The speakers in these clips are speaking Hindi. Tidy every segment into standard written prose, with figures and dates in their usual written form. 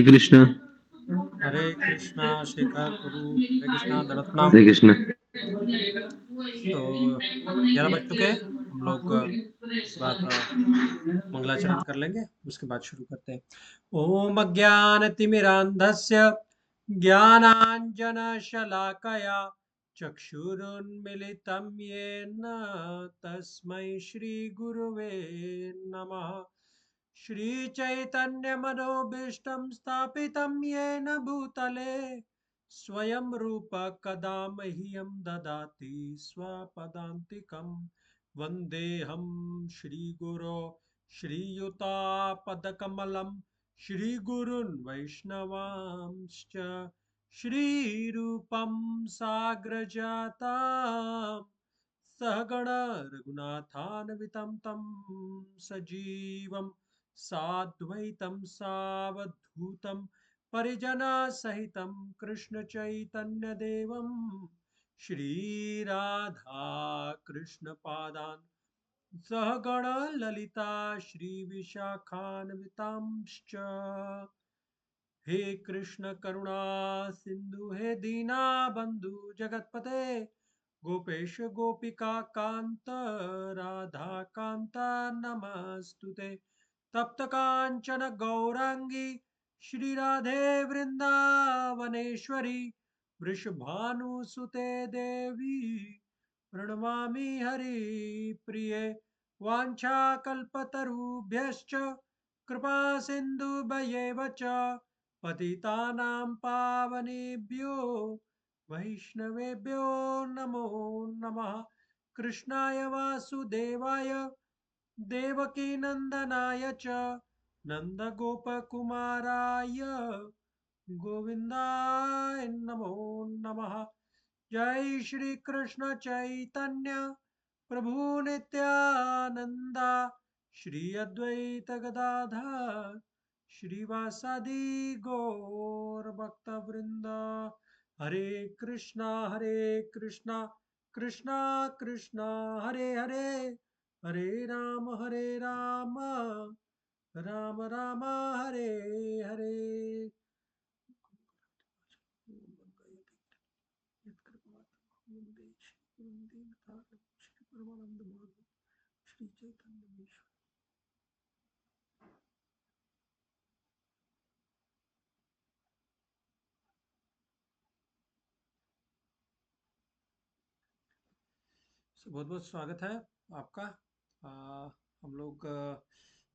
कृष्ण। हरे कृष्णा शेखर गुरु, हरे कृष्णा दंडवत प्रणाम। हरे कृष्ण। तो 11 बज चुके हैं, हम लोग इस बार मंगलाचरण कर लेंगे, उसके बाद शुरू करते हैं। ओम अज्ञानतिमिरान्धस्य ज्ञानाञ्जनशलाकया चक्षुरुन्मिलितं येन तस्मै श्रीगुरुवे नमः। श्रीचैतन्यमनोभीष्टं स्थापितं येन भूतले स्वयं रूप कदा मह्यं ददाति स्वपदान्तिकम्। वन्देऽहं श्रीगुरो श्रीयुतापदकमलं श्रीगुरून् वैष्णवांश्च श्रीरूपं साग्रजातां सहगण रघुनाथान्वितं तं सजीवं साद्वैतं सावधूतं परिजनसहितं कृष्णचैतन्यदेवं श्रीराधा कृष्णपादान् सहगण ललिता श्रीविशाखान्वितांश्च। हे कृष्ण करुणा सिंधु हे दीना बंधु जगतपते गोपेश गोपिका कांत राधा कांत नमस्तुते। तप्त कांचन गौरांगी श्री राधे वृंदावनेश्वरी वृषभानुसुते देवी प्रणमामि हरिप्रिये। वाञ्छाकल्पतरुभ्यश्च कृपा सिन्धुभ्येव च पतितानां पावनेभ्यो वैष्णवेभ्यो नमो नमः। कृष्णाय वासुदेवाय देवकीनन्दनाय च नन्दगोपकुमाराय गोविन्दाय नमो नमः। जय श्री कृष्ण चैतन्य प्रभु नित्यानंदा श्री अद्वैत गदाधर श्रीवासादि गौर भक्त वृंदा। हरे कृष्णा कृष्णा कृष्णा हरे हरे, हरे राम राम राम हरे हरे। श्री चैतन्य। बहुत बहुत स्वागत है आपका। हम लोग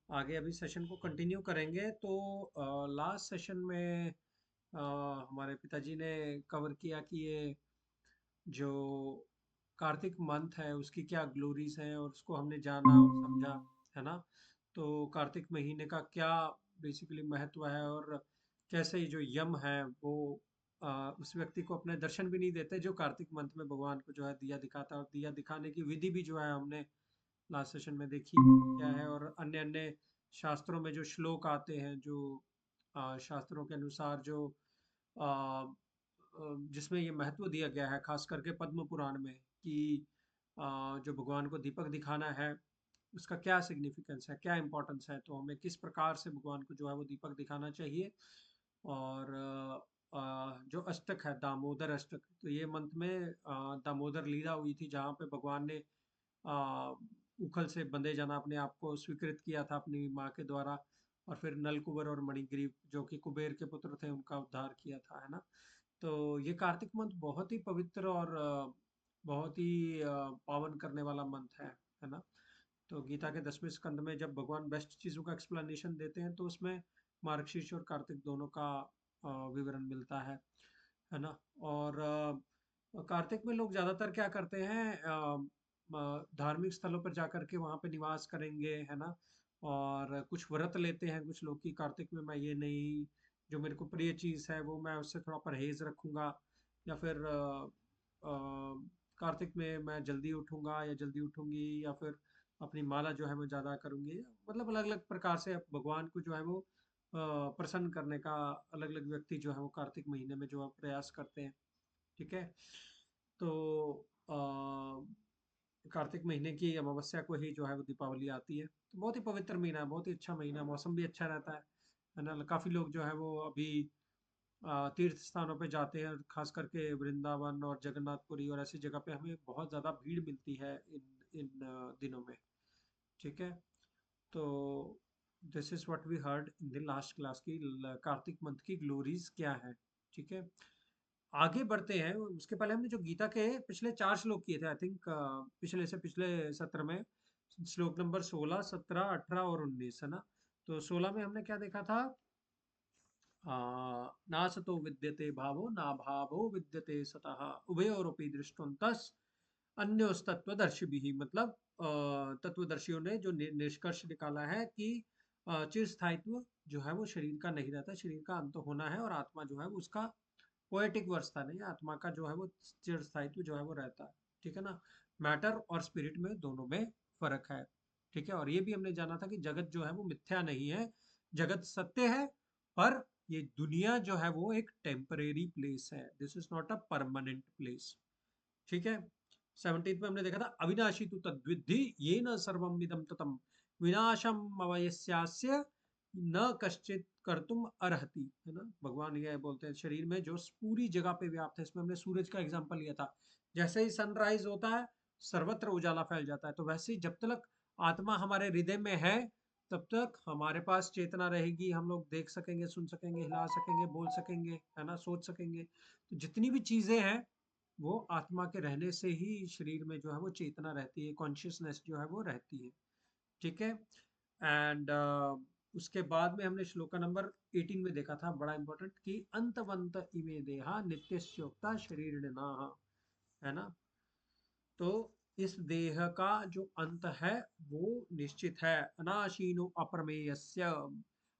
आगे अभी सेशन को कंटिन्यू करेंगे। तो लास्ट सेशन में हमारे पिताजी ने कवर किया कि ये जो कार्तिक मंथ है उसकी क्या ग्लोरीज हैं और उसको हमने जाना और समझा, है ना। तो कार्तिक महीने का क्या बेसिकली महत्व है और कैसे ये जो यम है वो उस व्यक्ति को अपने दर्शन भी नहीं देते जो कार्तिक मंथ में भगवान को जो है दिया दिखाता है। और दिया दिखाने की विधि भी जो है हमने लास्ट सेशन में देखी क्या है। और अन्य अन्य शास्त्रों में जो श्लोक आते हैं, जो शास्त्रों के अनुसार जो जिसमें ये महत्व दिया गया है, खास करके पद्म पुराण में, कि जो भगवान को दीपक दिखाना है उसका क्या सिग्निफिकेंस है, क्या इम्पोर्टेंस है, तो हमें किस प्रकार से भगवान को जो है वो दीपक दिखाना चाहिए। और जो अष्टक है दामोदर अष्टक, तो ये मंथ में दामोदर लीला हुई थी जहाँ पे भगवान ने आ, उखल से बंधे जाना अपने आप को स्वीकृत किया था अपनी माँ के द्वारा। और फिर नलकुबर और मणिग्रीव जो कि कुबेर के पुत्र थे उनका उद्धार किया था, है ना। तो ये कार्तिक मंथ बहुत ही पवित्र और बहुत ही पावन करने वाला मंथ है ना। तो गीता के 10वें स्कंद में जब भगवान बेस्ट चीज़ों का एक्सप्लेनेशन देते हैं तो उसमें मार्गशीर्ष और कार्तिक दोनों का विवरण मिलता है ना। और कार्तिक में लोग ज़्यादातर क्या करते हैं, धार्मिक स्थलों पर जाकर के वहाँ पे निवास करेंगे, है ना। और कुछ व्रत लेते हैं कुछ लोग कि कार्तिक में मैं ये नहीं, जो मेरे को प्रिय चीज़ है वो मैं उससे थोड़ा परहेज रखूंगा। या फिर कार्तिक में मैं जल्दी उठूंगा या जल्दी उठूंगी, या फिर अपनी माला जो है मैं ज़्यादा करूंगी। मतलब अलग अलग प्रकार से भगवान को जो है वो प्रसन्न करने का अलग अलग व्यक्ति जो है वो कार्तिक महीने में जो है प्रयास करते हैं। ठीक है। तो कार्तिक महीने की अमावस्या को ही जो है वो दीपावली आती है। तो बहुत ही पवित्र महीना है, बहुत ही अच्छा महीना, मौसम भी अच्छा रहता है है ना। काफी लोग जो है वो अभी तीर्थ स्थानों पे जाते हैं, खास करके वृंदावन और जगन्नाथपुरी और ऐसी जगह पे हमें बहुत ज़्यादा भीड़ मिलती है इन इन दिनों में। ठीक है, तो this is what we heard in the last class की कार्तिक मंथ की ग्लोरीज क्या है। ठीक है, आगे बढ़ते हैं। उसके पहले हमने जो गीता के पिछले 4 श्लोक किए थे, आई थिंक पिछले से पिछले सत्र में, श्लोक नंबर 16, 17, 18 और 19, है ना। तो 16 में हमने क्या देखा था? नासतो विद्यते भावो ना भावो विद्यते सतः उभयोरपि दृष्टवन्तस् अन्योस्तत्वदर्शिभिः। मतलब तत्वदर्शियों ने जो निष्कर्ष निकाला है कि चिरस्थायित्व जो है वो शरीर का नहीं रहता, शरीर का अंत होना है, और आत्मा जो है वो उसका पोएटिक वर्स था नहीं, आत्मा का जो है वो चिरस्थायित्व जो है वो रहता है। ठीक है ना, मैटर और स्पिरिट में दोनों में फर्क है। ठीक है, और ये भी हमने जाना था कि जगत जो है वो मिथ्या नहीं है, जगत सत्य है, पर ये दुनिया जो है वो एक टेम्परेरी प्लेस है, this is not a permanent place. ठीक है, 17 में हमने देखा था अविनाशी तु तद्विद्धि ये न सर्वम इदम ततम विनाशम अवयस्यास्य न कश्चित कर्तुम अर्हति। है ना, भगवान ये बोलते हैं शरीर में जो पूरी जगह पे व्याप्त है। इसमें हमने सूरज का एग्जांपल लिया था, जैसे ही सनराइज होता है सर्वत्र उजाला फैल जाता है, तो वैसे ही जब तक आत्मा हमारे हृदय में है तब तक हमारे पास चेतना रहेगी, हम लोग देख सकेंगे, सुन सकेंगे, हिला सकेंगे, बोल सकेंगे, है ना, सोच सकेंगे। तो जितनी भी चीजें हैं वो आत्मा के रहने से ही शरीर में जो है वो चेतना रहती है, कॉन्शियसनेस जो है वो रहती है। ठीक है, एंड उसके बाद में हमने श्लोका नंबर 18 में देखा था, बड़ा इंपॉर्टेंट, कि अंतवंत इमे देहा नित्यस्योक्ता शरीर, है ना। तो इस देह का जो अंत है वो निश्चित है। अनाशीनो अप्रमेयस्य,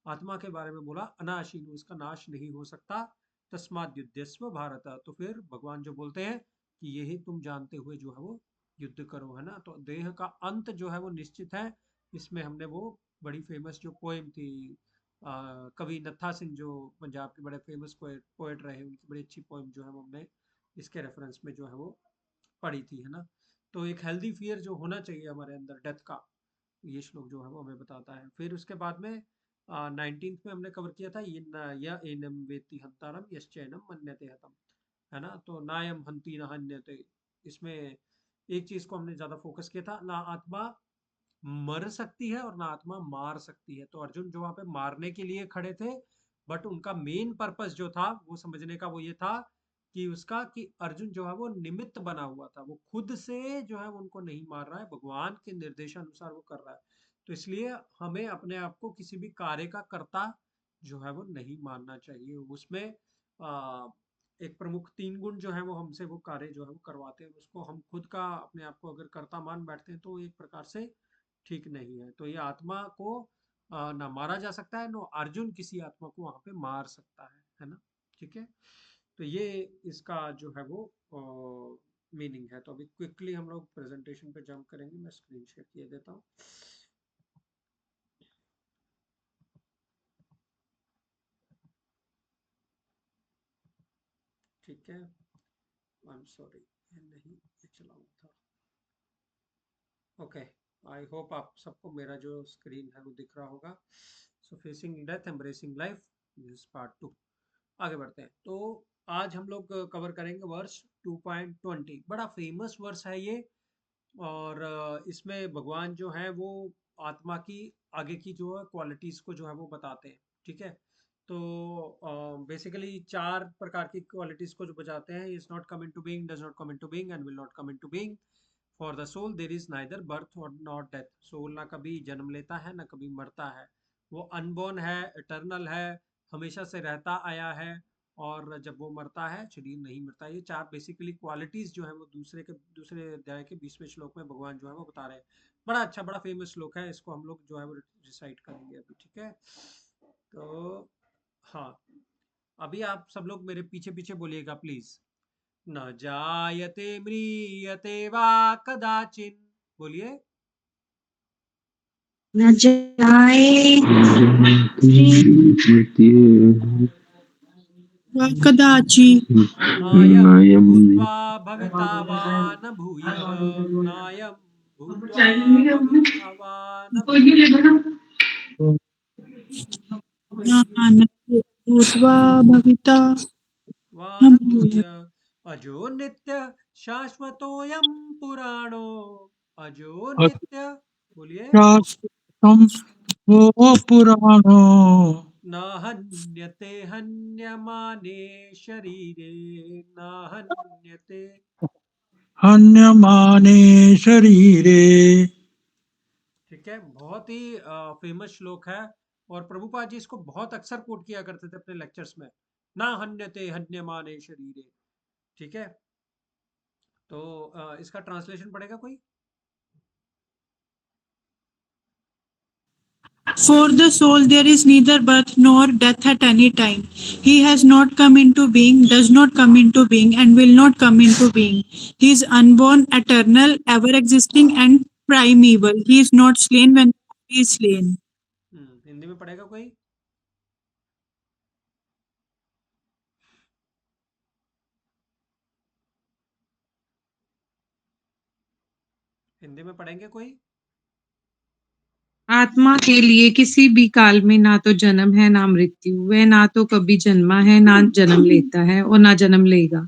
आत्मा के बारे में बोला अनाशीनो, इसका नाश नहीं हो सकता। तस्माद् युध्यस्व भारत, तो फिर भगवान जो बोलते हैं कि यही तुम जानते हुए जो है वो युद्ध करो, है ना। तो देह का अंत जो है वो निश्चित है। इसमें हमने वो बड़ी फेमस जो पोएम थी, कवि नत्था सिंह जो पंजाब के बड़े फेमस पोएट रहे, उनकी बड़ी अच्छी पोएम जो है वो हमने इसके रेफरेंस में जो है वो पड़ी थी, है ना। तो एक हेल्दी फियर जो होना चाहिए हमारे अंदर डेथ का, ये श्लोक जो है वो हमें बताता है। फिर उसके बाद में 19th में हमने कवर किया था ये या एनम वेत्ति हंतारम यश्चैनम मन्यते हतम, है ना। तो नायम हंति न हन्यते, इसमें एक चीज को हमने ज्यादा फोकस किया था, ना आत्मा मर सकती है और ना आत्मा मार सकती है। तो अर्जुन जो वहां पे मारने के लिए खड़े थे, बट उनका मेन पर्पस जो था वो समझने का वो ये था कि उसका कि अर्जुन जो है वो निमित्त बना हुआ था, वो खुद से जो है वो उनको नहीं मार रहा है, भगवान के निर्देशानुसार वो कर रहा है। तो इसलिए हमें अपने आप को किसी भी कार्य का कर्ता जो है वो नहीं मानना चाहिए। उसमें आ, एक प्रमुख 3 गुण जो है वो हमसे वो कार्य जो है वो करवाते हैं, उसको हम खुद का अपने आप को अगर कर्ता मान बैठते हैं तो एक प्रकार से ठीक नहीं है। तो ये आत्मा को ना मारा जा सकता है, नो अर्जुन किसी आत्मा को वहां पे मार सकता है ना। ठीक है, तो ये इसका जो है वो मीनिंग है। तो अभी क्विकली हम लोग प्रेजेंटेशन पे जंप करेंगे, मैं स्क्रीन शेयर किए देता हूँ। ठीक है, आई एम सॉरी, नहीं ये चला हुआ था। ओके, आई होप आप सबको मेरा जो स्क्रीन है वो दिख रहा होगा। So facing death embracing life, this part 2। आगे बढ़ते हैं। तो आज हम लोग कवर करेंगे वर्स 2.20, बड़ा फेमस वर्स है ये। और इसमें भगवान जो है वो आत्मा की आगे की जो है क्वालिटीज को जो है वो बताते हैं। ठीक है, तो बेसिकली 4 प्रकार की क्वालिटीज को जो बताते हैं, is not come into being, does not come into being and will not come into being. For the soul there is neither birth or not death, soul ना कभी जन्म लेता है ना कभी मरता है, वो अनबॉर्न है, इटर्नल है, हमेशा से रहता आया है, और जब वो मरता है शरीर नहीं मरता। ये 4 बेसिकली क्वालिटीज जो है वो दूसरे अध्याय के 20वें श्लोक में भगवान जो है वो बता रहे हैं। बड़ा अच्छा बड़ा फेमस श्लोक है, इसको हम लोग जो है वो रिसाइट करेंगे अभी। ठीक है, तो हाँ, अभी आप सब लोग मेरे पीछे पीछे बोलिएगा प्लीज। न जायते म्रियते वा कदाचिन, बोलिए। न जाये कदाचित् नायं भूत्वा भविता वा न भूयः, नायं भूत्वा भविता वा न भूयः। न भूत्वा भविता वा न न भूय। भूय अजो नित्य शाश्वतोऽयं पुराणो अजो नित्य बोलिए शाश्वतम् वो पुराणो न हन्यते हन्यमाने शरीरे न हन्यते। हन्यमाने शरीरे। ठीक है, बहुत ही फेमस श्लोक है और प्रभुपाद जी इसको बहुत अक्सर कोट किया करते थे अपने लेक्चर्स में। ना हन्यते हन्यमाने शरीरे। ठीक है, तो इसका ट्रांसलेशन पड़ेगा कोई? For the soul there is neither birth nor death at any time. He has not come into being, does not come into being, and will not come into being. He is unborn, eternal, ever existing, and primeval. He is not slain when he is slain. Hindi में पढ़ेगा कोई? हिंदी में पढ़ेंगे कोई? आत्मा के लिए किसी भी काल में ना तो जन्म है ना मृत्यु। वह ना तो कभी जन्मा है ना जन्म लेता है और ना जन्म लेगा।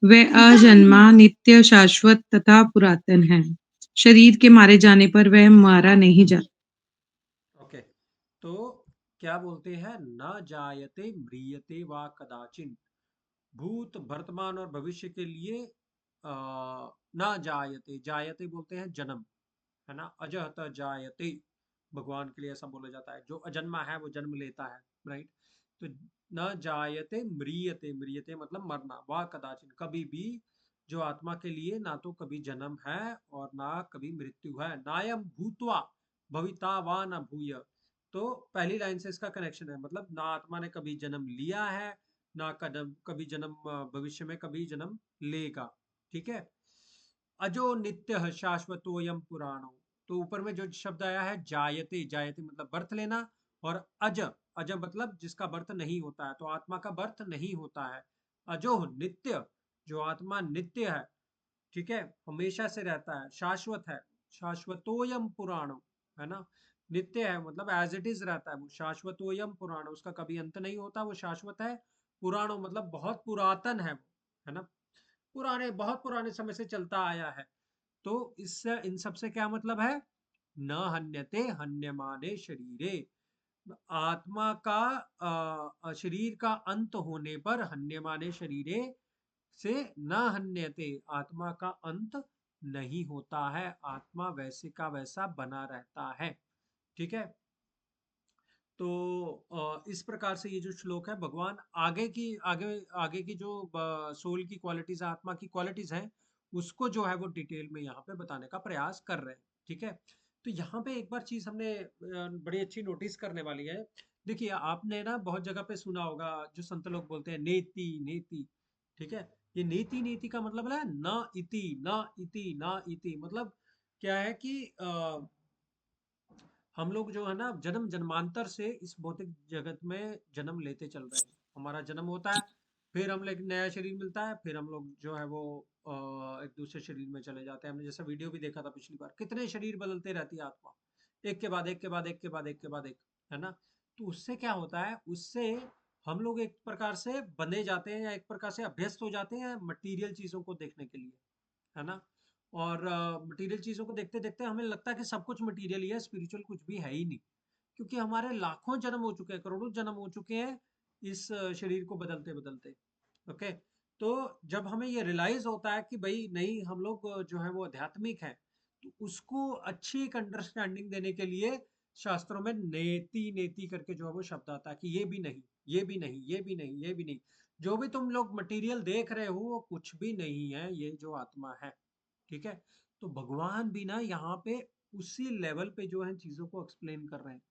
वह अजन्मा, नित्य, शाश्वत तथा पुरातन है। शरीर के मारे जाने पर वह मारा नहीं जाता। ओके, तो क्या बोलते हैं? न जायते म्रियते वा कदाचिन। भूत, वर्तमान और भविष्य के लिए न जायते, जायते बोलते हैं जन्म, है ना। अजहत जायते भगवान के लिए ऐसा बोला जाता है, जो अजन्मा है वो जन्म लेता है, राइट। तो न जायते म्रियते, म्रियते मतलब मरना, वा कदाचिन कभी भी, जो आत्मा के लिए ना तो कभी जन्म है और ना कभी मृत्यु है। नायम भूतवा भविता वा न भूय। तो पहली लाइन से इसका कनेक्शन है, मतलब ना आत्मा ने कभी जन्म लिया है, ना कदम कभी जन्म भविष्य में कभी जन्म लेगा। ठीक है, अजो नित्य शाश्वतोयम पुराणो। तो ऊपर में जो शब्द आया है जायते, जायते मतलब बर्थ लेना, और अज, अज मतलब जिसका बर्थ नहीं होता है, तो आत्मा का बर्थ नहीं होता है। अजो नित्य, जो आत्मा नित्य है, ठीक है, हमेशा से रहता है, शाश्वत है। शाश्वतोयम पुराणो, है ना। नित्य है मतलब एज इट इज रहता है वो। शाश्वतोयम पुराणो, उसका कभी अंत नहीं होता, वो शाश्वत है। पुराणो मतलब बहुत पुरातन है वो, है ना। पुराने, बहुत पुराने समय से चलता आया है। तो इससे इन सब से क्या मतलब है? न हन्यते हन्यमाने शरीरे। आत्मा का शरीर का अंत होने पर, हन्यमाने शरीरे से न हन्यते, आत्मा का अंत नहीं होता है, आत्मा वैसे का वैसा बना रहता है। ठीक है, तो इस प्रकार से ये जो श्लोक है, भगवान आगे आगे की जो सोल की क्वालिटीज, आत्मा की क्वालिटीज हैं, उसको जो है वो डिटेल में यहाँ पे बताने का प्रयास कर रहे हैं। ठीक है, तो यहाँ पे एक बार चीज हमने बड़ी अच्छी नोटिस करने वाली है। देखिए, आपने ना बहुत जगह पे सुना होगा, जो संत लोग बोलते हैं नेति नेति। ठीक है, ये नेति नेति का मतलब है न इति, न इति, न इति। मतलब क्या है कि हम लोग जो है ना, जन्म जन्मांतर से इस भौतिक जगत में जन्म लेते चल रहे हैं। हमारा जन्म होता है, फिर हम लोग नया शरीर मिलता है, फिर हम लोग जो है वो एक दूसरे शरीर में चले जाते हैं। हमने जैसा वीडियो भी देखा था पिछली बार, कितने शरीर बदलते रहती है आत्मा, एक के बाद एक के बाद एक के बाद एक के बाद एक, है ना। तो उससे क्या होता है? उससे हम लोग एक प्रकार से बंधे जाते हैं, या एक प्रकार से अभ्यस्त हो जाते हैं मटीरियल चीजों को देखने के लिए, है ना। और मटेरियल चीज़ों को देखते-देखते हमें लगता है कि सब कुछ मटेरियल ही है, स्पिरिचुअल कुछ भी है ही नहीं। क्योंकि हमारे लाखों जन्म हो चुके हैं, करोड़ों जन्म हो चुके हैं इस शरीर को बदलते-बदलते। ओके, तो जब हमें ये रियलाइज़ होता है कि भई नहीं, हम लोग जो है वो आध्यात्मिक हैं, तो उसको अच्छी एक अंडरस्टैंडिंग देने के लिए शास्त्रों में नेति-नेति करके जो है वो शब्द आता है कि ये भी नहीं, ये भी नहीं, ये भी नहीं, ये भी नहीं। जो भी तुम लोग मटेरियल देख रहे हो वो कुछ भी नहीं है, ये जो आत्मा है। ठीक है, तो भगवान भी ना यहाँ पे उसी लेवल पे जो है चीजों को एक्सप्लेन कर रहे हैं।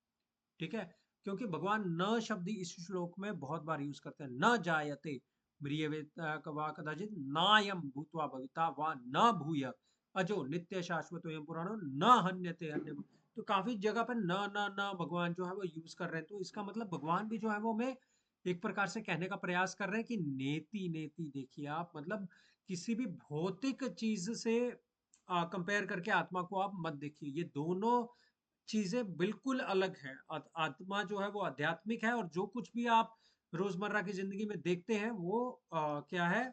ठीक है, क्योंकि भगवान न शब्द इस श्लोक में बहुत बार यूज करते हैं। न जायते म्रियते वा कदाचित, नायम भूत्वा भविता वा न भूय अजो नित्य शाश्वत पुराणो न हन्यते हन्यम। तो काफी जगह पर न भगवान जो है वो यूज कर रहे हैं। तो इसका मतलब भगवान भी जो है वो हमें एक प्रकार से कहने का प्रयास कर रहे हैं कि नेति नेति, देखिए आप, मतलब किसी भी भौतिक चीज से कंपेयर करके आत्मा को आप मत देखिए। ये दोनों चीजें बिल्कुल अलग हैं। आत्मा जो है वो आध्यात्मिक है, और जो कुछ भी आप रोजमर्रा की जिंदगी में देखते हैं वो क्या है,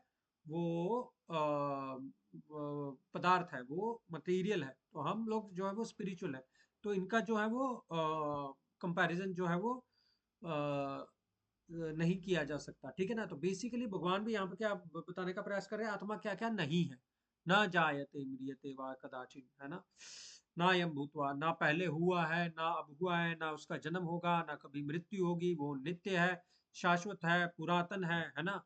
वो पदार्थ है, वो मटेरियल है। तो हम लोग जो है वो स्पिरिचुअल है। तो इनका जो है वो कंपैरिजन जो है वो नहीं किया जा सकता, ठीक है ना। तो बेसिकली भगवान भी यहाँ पे क्या बताने का प्रयास कर रहे हैं, आत्मा क्या क्या नहीं है। ना जायते म्रियते वा कदाचिन, है ना। ना यम भूतवा, ना पहले हुआ है, ना अब हुआ है, ना उसका जन्म होगा, ना कभी मृत्यु होगी। वो नित्य है, शाश्वत है, पुरातन है ना।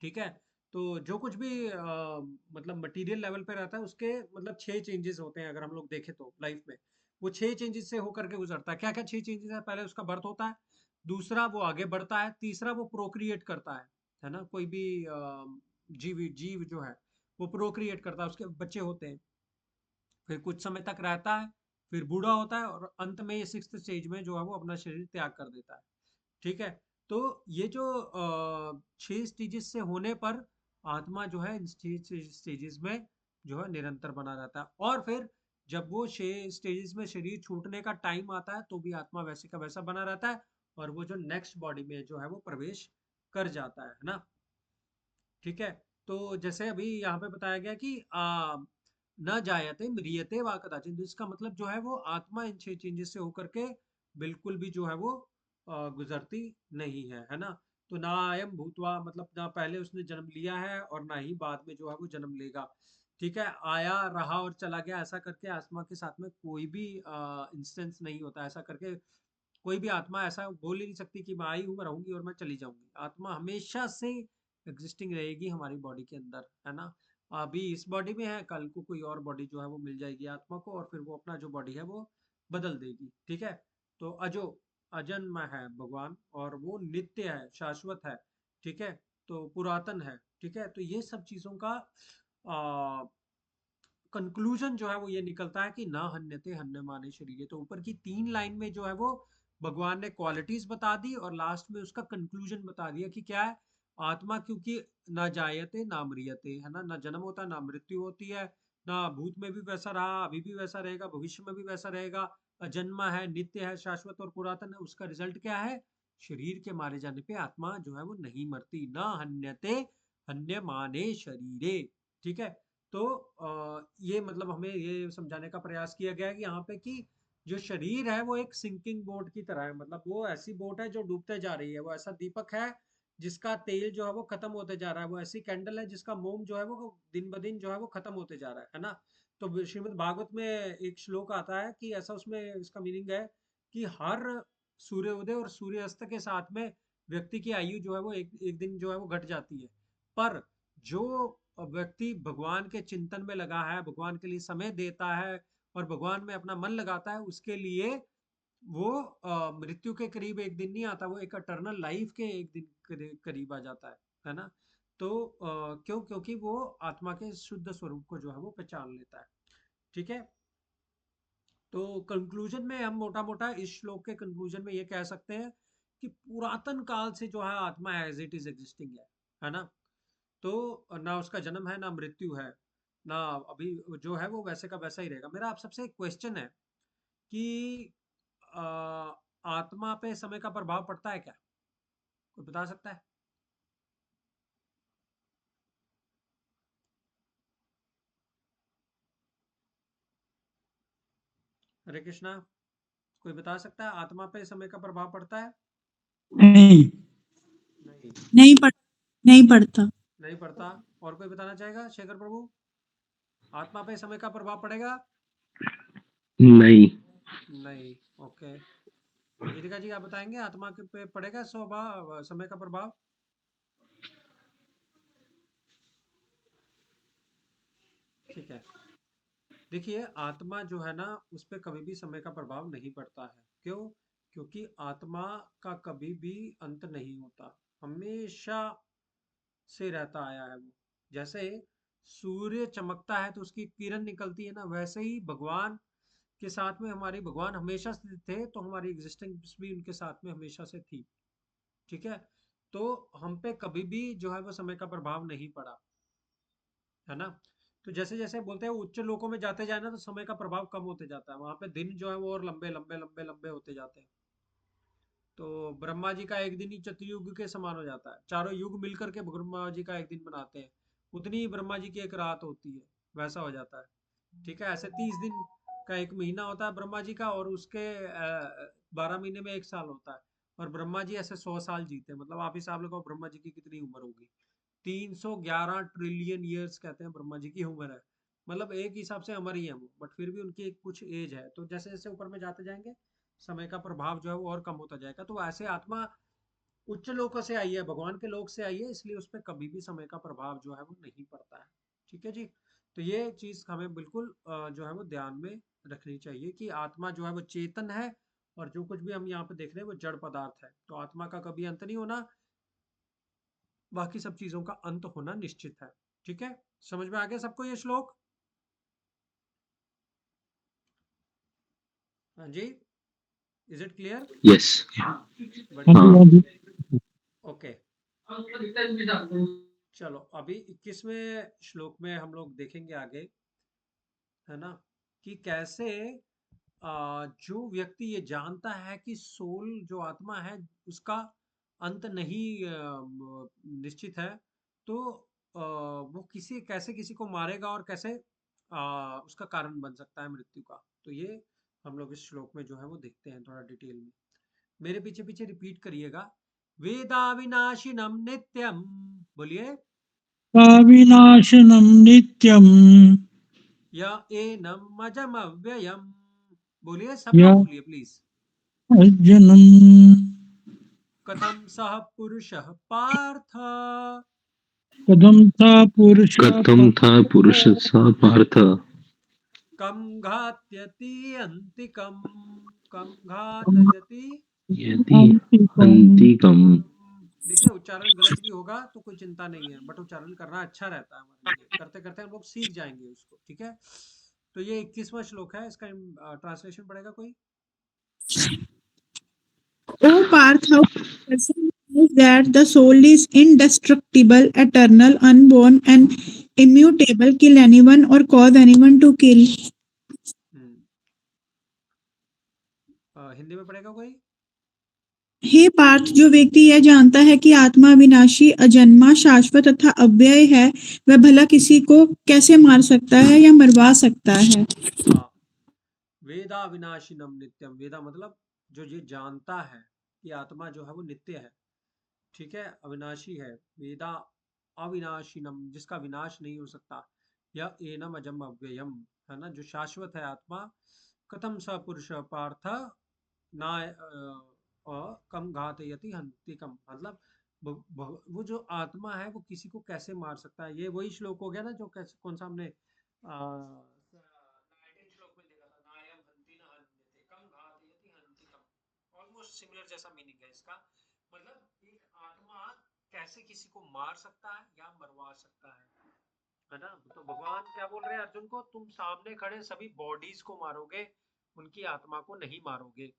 ठीक है। तो जो कुछ भी मतलब मटेरियल लेवल पे रहता है, उसके मतलब 6 चेंजेस होते हैं अगर हम लोग देखें तो लाइफ में। वो 6 चेंजेस से होकर के गुजरता है। क्या क्या 6 चेंजेस है? पहले उसका बर्थ होता है, दूसरा वो आगे बढ़ता है, तीसरा वो प्रोक्रिएट करता है ना। कोई भी जीव जीव जो है वो प्रोक्रिएट करता है, उसके बच्चे होते हैं, फिर कुछ समय तक रहता है, फिर बूढ़ा होता है, और अंत में ये 6th स्टेज में जो है वो अपना शरीर त्याग कर देता है। ठीक है। तो ये जो 6 स्टेजेस से होने पर आत्मा जो है इन स्टेजेस में जो है निरंतर बना रहता है। और फिर जब वो 6 स्टेजेस में शरीर छूटने का टाइम आता है, तो भी आत्मा वैसे का वैसा बना रहता है, और वो जो नेक्स्ट बॉडी में जो है वो प्रवेश कर जाता है ना। ठीक है। तो जैसे अभी यहाँ पे बताया गया कि न जायते म्रियते वा कदाचिन, तो इसका मतलब जो है वो आत्मा इन 6 चेंजेस से होकर के बिल्कुल भी जो है वो गुजरती नहीं है ना। तो ना अयम भूतवा, मतलब ना पहले उसने जन्म लिया है और ना ही बाद में जो है वो जन्म लेगा। ठीक है। आया रहा और चला गया, ऐसा करके आत्मा के साथ में कोई भी इंस्टेंस नहीं होता। ऐसा करके कोई भी आत्मा ऐसा बोल ही नहीं सकती कि मैं आई हूँ, मैं रहूंगी और मैं चली जाऊंगी। आत्मा हमेशा से एग्जिस्टिंग रहेगी हमारी बॉडी के अंदर, है ना। अभी इस बॉडी में है, कल को कोई और बॉडी जो है वो मिल जाएगी आत्मा को, और फिर वो अपना जो बॉडी है वो बदल देगी। ठीक है। तो अजो अजन्म है भगवान, और वो नित्य है, शाश्वत है। ठीक है। तो पुरातन है। ठीक है। तो ये सब चीजों का कंक्लूजन जो है वो ये निकलता है कि ना हन्यते हन्यमाने शरीरे। तो ऊपर की 3 लाइन में जो है वो भगवान ने क्वालिटीज बता दी, और लास्ट में उसका कंक्लूजन बता दिया कि क्या है। आत्मा क्योंकि ना जायते ना मरियते, है ना, ना जन्म होता ना मृत्यु होती है, ना भूत में भी वैसा रहा, अभी भी वैसा रहेगा, भविष्य में भी वैसा रहेगा। अजन्मा है, नित्य है, शाश्वत और पुरातन है। उसका रिजल्ट क्या है? शरीर के मारे जाने पे आत्मा जो है वो नहीं मरती। ना हन्यते हन्यमाने शरीरे। ठीक है। तो ये मतलब हमें ये समझाने का प्रयास किया गया है कि यहाँ पे कि जो शरीर है वो एक सिंकिंग बोट की तरह है। मतलब वो ऐसी बोट है जो डूबते जा रही है, वो ऐसा दीपक है जिसका तेल जो है वो खत्म होते जा रहा है, वो ऐसी कैंडल है जिसका मोम जो है वो दिन ब दिन जो है वो खत्म होते जा रहा है ना। तो श्रीमद् भागवत में एक श्लोक आता है कि ऐसा, उसमें इसका मीनिंग है कि हर सूर्योदय और सूर्यास्त के साथ में व्यक्ति की आयु जो है वो एक एक दिन जो है वो घट जाती है। पर जो व्यक्ति भगवान के चिंतन में लगा है, भगवान के लिए समय देता है और भगवान में अपना मन लगाता है, उसके लिए वो मृत्यु के करीब एक दिन नहीं आता, वो एक अटर्नल लाइफ के एक दिन करीब आ जाता है ना। तो क्यों? क्योंकि वो आत्मा के शुद्ध स्वरूप को जो है वो पहचान लेता है। ठीक है। तो कंक्लूजन में हम मोटा मोटा इस श्लोक के कंक्लूजन में ये कह सकते हैं कि पुरातन काल से जो है आत्मा एज इट इज एग्जिस्टिंग है ना। तो ना उसका जन्म है, ना मृत्यु है, ना अभी जो है वो वैसे का वैसा ही रहेगा। मेरा आप सबसे एक क्वेश्चन है कि आ, आत्मा पे समय का प्रभाव पड़ता है क्या? कोई बता सकता है? हरे कृष्णा। कोई बता सकता है आत्मा पे समय का प्रभाव पड़ता है? नहीं। नहीं। नहीं पड़ नहीं पड़ता। नहीं पड़ता। और कोई बताना चाहेगा? शेखर प्रभु, आत्मा पे समय का प्रभाव पड़ेगा? नहीं। नहीं। ओके। गीतिका जी, आप बताएंगे आत्मा के पे पड़ेगा स्वभाव समय का प्रभाव? ठीक है। देखिए, आत्मा जो है ना, उस पे कभी भी समय का प्रभाव नहीं पड़ता है। क्यों? क्योंकि आत्मा का कभी भी अंत नहीं होता, हमेशा से रहता आया है वो। जैसे सूर्य चमकता है तो उसकी किरण निकलती है ना, वैसे ही भगवान के साथ में हमारी, भगवान हमेशा से थे तो हमारी एग्जिस्टेंस भी उनके साथ में हमेशा से थी। ठीक है। तो हम पे कभी भी जो है वो समय का प्रभाव नहीं पड़ा, है ना। तो जैसे जैसे बोलते हैं उच्च लोकों में जाते जाए ना तो समय का प्रभाव कम होते जाता है, वहां पे दिन जो है वो और लंबे लंबे लंबे लंबे होते जाते हैं। तो ब्रह्मा जी का एक दिन ही चतुर्युग के समान हो जाता है, चारों युग मिलकर के ब्रह्मा जी का एक दिन बनाते हैं, उतनी ही ब्रह्मा जी की एक रात होती है, वैसा हो जाता है। ठीक है, ऐसे 30 दिन का एक महीना होता है ब्रह्मा जी का, और उसके 12 महीने में एक साल होता है। और ब्रह्मा जी ऐसे 100 साल जीते हैं, मतलब आप हिसाब लगाओ ब्रह्मा जी की कितनी उम्र होगी। 311 ट्रिलियन ईयर्स कहते हैं ब्रह्मा जी की उम्र है, मतलब एक हिसाब से अमर ही है वो, बट फिर भी उनकी एक कुछ एज है। तो जैसे जैसे ऊपर में जाते जाएंगे समय का प्रभाव जो है वो और कम होता जाएगा। तो ऐसे आत्मा उच्च लोकों से आई है, भगवान के लोक से आई है, इसलिए उस पर कभी भी समय का प्रभाव जो है वो नहीं पड़ता है। ठीक है जी। तो ये चीज हमें बिल्कुल जो है वो ध्यान में रखनी चाहिए कि आत्मा जो है वो चेतन है, और जो कुछ भी हम यहाँ पे देख रहे हैं वो जड़ पदार्थ है। तो आत्मा का कभी अंत नहीं होना, बाकी सब चीजों का अंत होना निश्चित है। ठीक है, समझ में आ गया सबको ये श्लोक? हाँ जी, इज इट क्लियर? यस। बढ़िया। हाँ जी। ओके, चलो अभी 21वें श्लोक में हम लोग देखेंगे आगे, है ना, कि कैसे जो व्यक्ति ये जानता है कि सोल जो आत्मा है उसका अंत नहीं निश्चित है, तो वो किसी कैसे किसी को मारेगा और कैसे उसका कारण बन सकता है मृत्यु का। तो ये हम लोग इस श्लोक में जो है वो देखते हैं थोड़ा डिटेल में। मेरे पीछे पीछे रिपीट करिएगा। वेदा विनाशिनम नित्यम, बोलिए। अविनाशनम नित्यम य एनम अजम अव्ययम, बोलिए सब य लोग बोलिए प्लीज। अजनम कथम सह पुरुषः पार्थ, कदम था पुरुष कथम था पुरुष स पार्थ, कम घात्यति अंतिकम, कम घातयति यदि अंतिकम अंतिकम। देखिए उच्चारण गलत भी होगा तो कोई चिंता नहीं है, बट उच्चारण करना अच्छा रहता है हमारे लिए, करते करते हम लोग सीख जाएंगे उसको। ठीक है, तो ये 21वां श्लोक है, इसका ट्रांसलेशन पड़ेगा कोई? O Parth, how person knows that the soul is indestructible, eternal, unborn, and immutable, kill anyone or cause anyone to kill? हम्म, हिंदी में पड़ेगा कोई? हे पार्थ, जो व्यक्ति यह जानता है कि आत्मा विनाशी, अजन्मा, शाश्वत तथा अव्यय है, वह भला किसी को कैसे मार सकता है या मरवा सकता है? हाँ, वेदा विनाशिनम नित्यम, वेदा मतलब जो ये जानता है कि आत्मा जो है वो नित्य है, ठीक है, अविनाशी है। वेदा अविनाशिनम, जिसका विनाश नहीं हो सकता, या एनम अजम अव्ययम, है ना, जो शाश्वत है आत्मा। कथम स पुरुष पार्थ ना कम घातयति हन्ति कम, मतलब वो जो आत्मा है वो किसी को कैसे मार सकता है। ये वही श्लोक हो गया ना जो कैसे, कौन सा हमने 19 श्लोक में देखा था, नायम हन्ति न हन्यते कम घातयति हन्ति कम। ऑलमोस्ट सिमिलर जैसा मीनिंग है इसका, मतलब एक आत्मा कैसे किसी को मार सकता है या मरवा सकता है ना। तो भगवान क्या बोल रहे हैं अर्जुन को, तुम सामने खड़े सभी बॉडीज को मारोगे, उनकी आत्मा को नहीं मारोगे।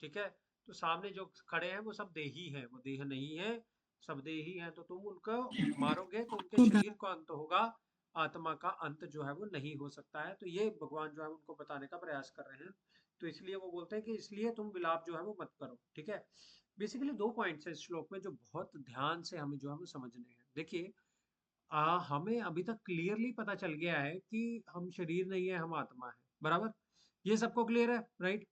ठीक है, तो सामने जो खड़े हैं वो सब देही हैं, वो देह नहीं है, सब देही हैं, तो तुम उनको मारोगे तो उनके शरीर का अंत होगा, आत्मा का अंत जो है वो नहीं हो सकता है। तो ये भगवान जो है उनको बताने का प्रयास कर रहे हैं। तो इसलिए वो बोलते हैं कि इसलिए तुम विलाप जो है वो मत करो। ठीक है, बेसिकली 2 पॉइंट्स है इस श्लोक में जो बहुत ध्यान से हमें जो है वो समझने हैं। देखिए, हमें अभी तक क्लियरली पता चल गया है कि हम शरीर नहीं है, हम आत्मा है, बराबर, ये सबको क्लियर है, राइट?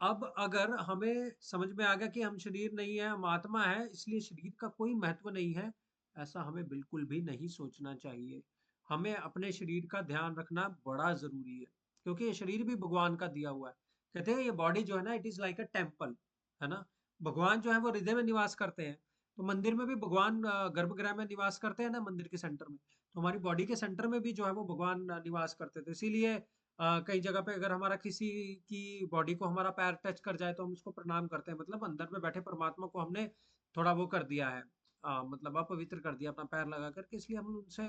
अब अगर हमें समझ में आ गया कि हम शरीर नहीं है, हम आत्मा है, इसलिए शरीर का कोई महत्व नहीं है, ऐसा हमें बिल्कुल भी नहीं सोचना चाहिए। हमें अपने शरीर का ध्यान रखना बड़ा जरूरी है, क्योंकि ये शरीर भी भगवान का दिया हुआ है। कहते हैं ये बॉडी जो है ना, it is like a temple, है ना। भगवान जो है वो हृदय में निवास करते हैं, तो मंदिर में भी भगवान गर्भगृह में निवास करते हैं ना, मंदिर के सेंटर में। तो हमारी बॉडी के सेंटर में भी जो है वो भगवान निवास करते थे। इसीलिए कई जगह पे अगर हमारा किसी की बॉडी को हमारा पैर टच कर जाए तो हम उसको प्रणाम करते हैं, मतलब अंदर में बैठे परमात्मा को हमने थोड़ा वो कर दिया है, मतलब अपवित्र कर दिया अपना पैर लगा करके, इसलिए हम उनसे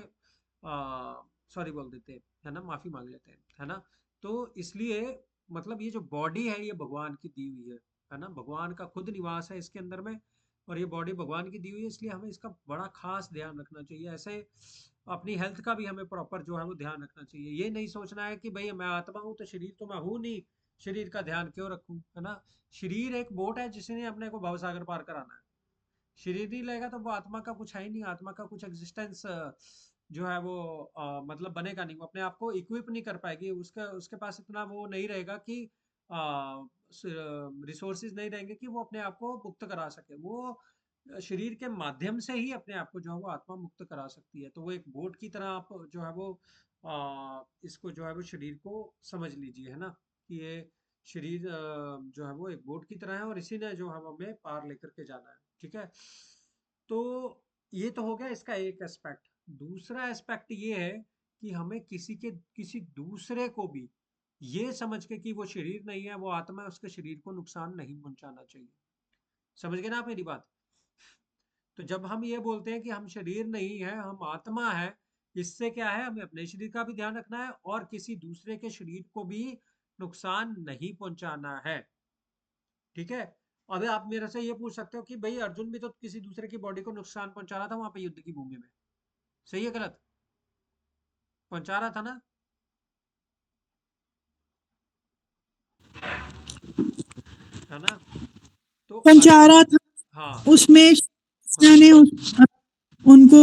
सॉरी बोल देते हैं, है ना, माफी मांग लेते हैं, है ना। तो इसलिए मतलब ये जो बॉडी है ये भगवान की दी हुई है ना, भगवान का खुद निवास है इसके अंदर में। और ये बॉडी भगवान की दी हुई है, इसलिए हमें इसका बड़ा खास ध्यान रखना चाहिए। ऐसे अपनी हेल्थ का भी हमें प्रॉपर जो है वो ध्यान रखना चाहिए। ये नहीं सोचना है कि भाई मैं आत्मा हूँ तो शरीर तो मैं हूँ नहीं, शरीर का ध्यान क्यों रखूं, है ना। शरीर एक बोट है जिसने अपने को भवसागर पार कराना है। शरीर नहीं लेगा तो वो आत्मा का कुछ है ही नहीं, आत्मा का कुछ एग्जिस्टेंस जो है वो मतलब बनेगा नहीं, वो अपने आप को इक्विप नहीं कर पाएगी, उसका उसके पास इतना वो नहीं रहेगा कि रिसोर्सेज नहीं रहेंगे कि वो अपने आप को मुक्त करा सके। वो शरीर के माध्यम से ही अपने आप को जो है वो आत्मा मुक्त करा सकती है। तो वो एक बोट की तरह आप जो है वो इसको जो है वो शरीर को समझ लीजिए, है ना, कि ये शरीर जो है वो एक बोट की तरह है और इसी ने जो है वो हमें पार लेकर के जाना है। ठीक है, तो ये तो हो गया इसका एक एस्पेक्ट। दूसरा एस्पेक्ट ये है कि हमें किसी दूसरे को भी ये समझ के कि वो शरीर नहीं है, वो आत्मा है, उसके शरीर को नुकसान नहीं पहुंचाना चाहिए। समझ गए ना आप मेरी बात। तो जब हम ये बोलते हैं कि हम शरीर नहीं है, हम आत्मा है, इससे क्या है, हमें अपने शरीर का भी ध्यान रखना है और किसी दूसरे के शरीर को भी नुकसान नहीं पहुंचाना है। ठीक है, अब आप मेरे से ये पूछ सकते हो कि भाई अर्जुन भी तो किसी दूसरे की बॉडी को नुकसान पहुंचा रहा था वहां पे युद्ध की भूमि में, सही है गलत, पहुंचा रहा था ना, है ना। तो पहुंचा रहा था, हाँ उसमें हाँ, कृष्ण ने उनको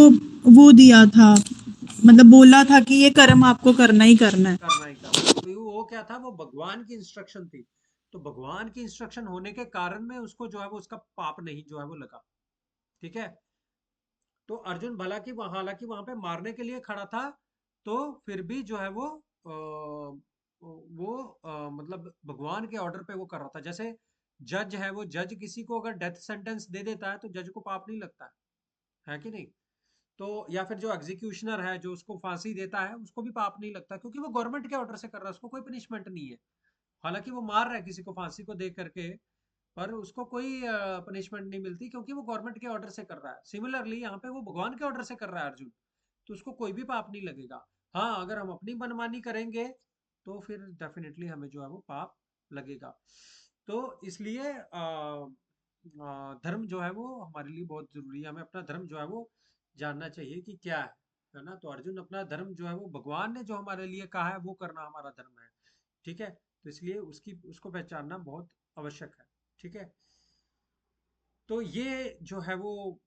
वो दिया था, मतलब बोला था कि ये कर्म आपको करना ही करना है। करना ही करना। तो वो क्या था, वो भगवान की इंस्ट्रक्शन थी। तो भगवान की इंस्ट्रक्शन होने के कारण में उसको जो है वो उसका पाप नहीं जो है वो लगा। ठीक है, तो अर्जुन भला की हालांकि वहां पे मारने के लिए खड़ा था, तो फिर भी जो है वो मतलब भगवान के ऑर्डर पे वो कर रहा था। जैसे जज है, वो जज किसी को अगर डेथ सेंटेंस दे देता है तो जज को पाप नहीं लगता है कि नहीं। तो या फिर जो एग्जीक्यूशनर है जो उसको फांसी देता है उसको भी पाप नहीं लगता, क्योंकि वो गवर्नमेंट के ऑर्डर से कर रहा है, उसको कोई पनिशमेंट नहीं है। हालांकि वो मार रहा है किसी को फांसी को दे करके, पर उसको कोई पनिशमेंट नहीं मिलती क्योंकि वो गवर्नमेंट के ऑर्डर से कर रहा है। सिमिलरली यहाँ पे वो भगवान के ऑर्डर से कर रहा है अर्जुन, तो उसको कोई भी पाप नहीं लगेगा। हाँ, अगर हम अपनी मनमानी करेंगे तो फिर डेफिनेटली हमें जो है वो पाप लगेगा। तो इसलिए धर्म जो है वो हमारे लिए बहुत जरूरी है, हमें अपना धर्म जो है वो जानना चाहिए कि क्या है ना। तो अर्जुन अपना धर्म जो है वो भगवान ने जो हमारे लिए कहा है वो करना हमारा धर्म है। ठीक है, तो इसलिए उसको पहचानना बहुत आवश्यक है। ठीक है, तो ये जो है वो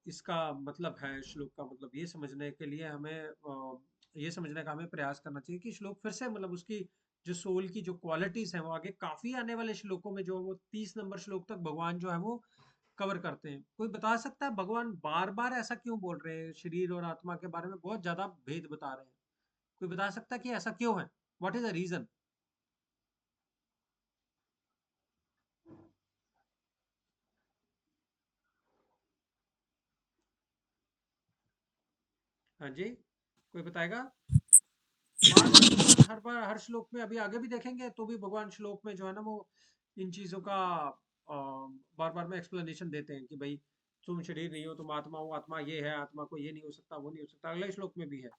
इसका मतलब है, श्लोक का मतलब ये समझने के लिए हमें ये समझने का हमें प्रयास करना चाहिए कि श्लोक फिर से मतलब उसकी जो सोल की जो क्वालिटीज हैं वो आगे काफी आने वाले श्लोकों में जो वो 30 नंबर श्लोक तक भगवान जो है वो कवर करते हैं। कोई बता सकता है भगवान बार बार ऐसा क्यों बोल रहे हैं, शरीर और आत्मा के बारे में बहुत ज्यादा भेद बता रहे हैं। कोई बता सकता है कि ऐसा क्यों है, व्हाट इज द रीजन। हाँ जी, कोई बताएगा। बार बार भगवान हर बार हर श्लोक में, अभी आगे भी देखेंगे तो भी भगवान श्लोक में जो है ना वो इन चीजों का बार बार में एक्सप्लेनेशन देते हैं कि भाई तुम शरीर नहीं हो, तुम आत्मा हो, आत्मा ये है, आत्मा को ये नहीं हो सकता, वो नहीं हो सकता, अगले श्लोक में भी है ना।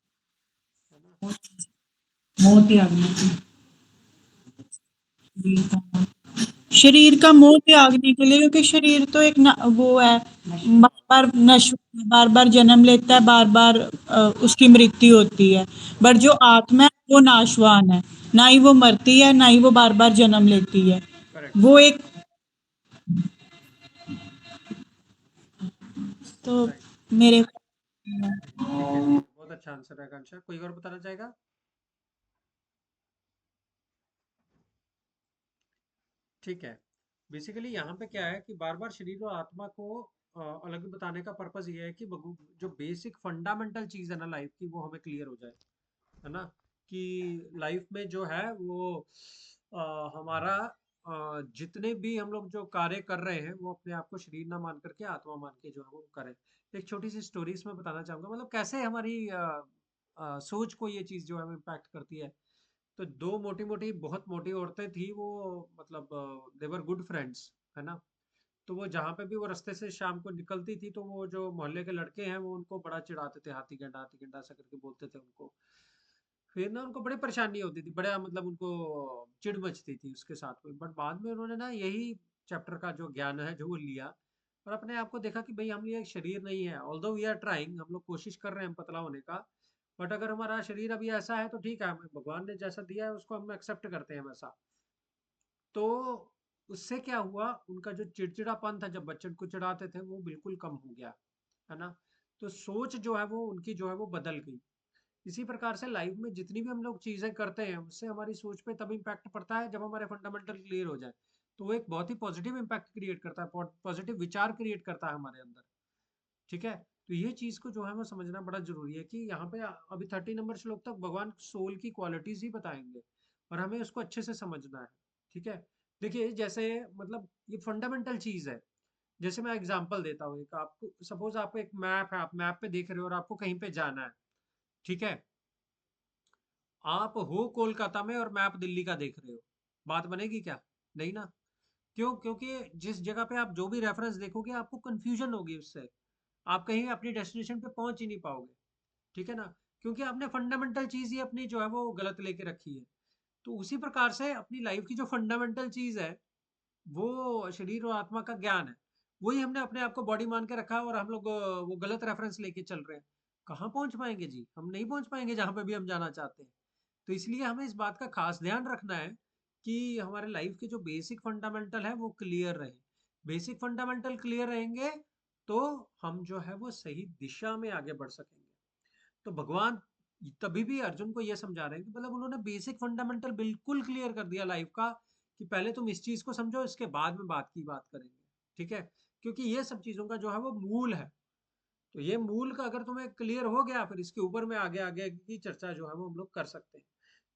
शरीर का मोह त्यागने के लिए, क्योंकि शरीर तो एक वो है, बार बार नश्वर है, बार बार जन्म लेता है, बार बार उसकी मृत्यु होती है। बट जो आत्मा है वो नाशवान है, ना ही वो मरती है ना ही वो बार बार जन्म लेती है। करेक्ट, वो एक, तो राइट, मेरे ठीक है, ठीक है, बहुत अच्छा आंसर है आकांक्षा। कोई और बताना चाहेगा। ठीक है, बेसिकली यहाँ पे क्या है कि बार बार शरीर और आत्मा को अलग बताने का पर्पस ये है कि जो बेसिक फंडामेंटल चीज है ना लाइफ की वो हमें क्लियर हो जाए, है ना। कि लाइफ में जो है वो हमारा जितने भी हम लोग जो कार्य कर रहे हैं वो अपने आप को शरीर ना मान करके आत्मा मान के जो है वो करें। एक छोटी सी स्टोरी इसमें बताना चाहूंगा, मतलब कैसे हमारी सोच को ये चीज जो है इम्पैक्ट करती है। तो दो मोटी मोटी बहुत मोटी औरतें थी, वो मतलब देवर गुड फ्रेंड्स, है ना। तो वो जहाँ पे भी वो रास्ते से शाम को निकलती थी तो वो जो मोहल्ले के लड़के हैं वो उनको बड़ा चिढ़ाते थे, हाथी गंडा ऐसा करके बोलते थे उनको। फिर ना उनको बड़ी परेशानी होती थी, बड़ा मतलब उनको चिढ़ मचती थी उसके साथ में। बट बाद में उन्होंने ना यही चैप्टर का जो ज्ञान है जो वो लिया और अपने आप को देखा कि भाई हम ये एक शरीर नहीं है, ऑल्दो वी आर ट्राइंग, हम लोग कोशिश कर रहे हैं पतला होने का, बट अगर हमारा शरीर अभी ऐसा है तो ठीक है, हमें भगवान ने जैसा दिया है उसको हम एक्सेप्ट करते हैं वैसा। तो उससे क्या हुआ, उनका जो चिड़चिड़ापन था जब बच्चन को चिढ़ाते थे वो बिल्कुल कम हो गया, है ना। तो सोच जो है वो उनकी जो है वो बदल गई। इसी प्रकार से लाइफ में जितनी भी हम लोग चीज़ें करते हैं उससे हमारी सोच पे तब इम्पैक्ट पड़ता है जब हमारे फंडामेंटल क्लियर हो जाए। तो वो एक बहुत ही पॉजिटिव इम्पैक्ट क्रिएट करता है, पॉजिटिव विचार क्रिएट करता है हमारे अंदर। ठीक है, तो ये चीज़ को जो है वो समझना बड़ा जरूरी है कि यहाँ पे अभी 30 नंबर श्लोक तक भगवान सोल की क्वालिटीज ही बताएंगे और हमें उसको अच्छे से समझना है। ठीक है, देखिए जैसे मतलब ये फंडामेंटल चीज़ है। जैसे मैं एग्जांपल देता हूँ एक, आपको सपोज आपको एक मैप है, आप मैप पे देख रहे हो और आपको कहीं पे जाना है। ठीक है, आप हो कोलकाता में और मैप दिल्ली का देख रहे हो, बात बनेगी क्या? नहीं ना। क्यों? क्योंकि जिस जगह पे आप जो भी रेफरेंस देखोगे आपको कंफ्यूजन होगी उससे, आप कहीं अपनी डेस्टिनेशन पे पहुंच ही नहीं पाओगे। ठीक है ना, क्योंकि आपने फंडामेंटल चीज ही अपनी जो है वो गलत लेके रखी है। तो उसी प्रकार से अपनी लाइफ की जो फंडामेंटल चीज है वो शरीर और आत्मा का ज्ञान है, वही हमने अपने आप को बॉडी मान के रखा है और हम लोग वो गलत रेफरेंस लेके चल रहे हैं। कहाँ पहुंच पाएंगे जी, हम नहीं पहुंच पाएंगे जहां पे भी हम जाना चाहते हैं। तो इसलिए हमें इस बात का खास ध्यान रखना है कि हमारे लाइफ के जो बेसिक फंडामेंटल है वो क्लियर रहे। बेसिक फंडामेंटल क्लियर रहेंगे तो हम जो है वो सही दिशा में आगे बढ़ सकेंगे। तो भगवान तभी भी अर्जुन को यह समझा रहे हैं कि मतलब उन्होंने बेसिक फंडामेंटल बिल्कुल क्लियर कर दिया लाइफ का, कि पहले तुम इस चीज को समझो, इसके बाद में बात की बात करेंगे। ठीक है, क्योंकि ये सब चीजों का जो है वो मूल है। तो ये मूल का अगर तुम्हें क्लियर हो गया फिर इसके ऊपर में आगे आगे की चर्चा जो है वो हम लोग कर सकते हैं।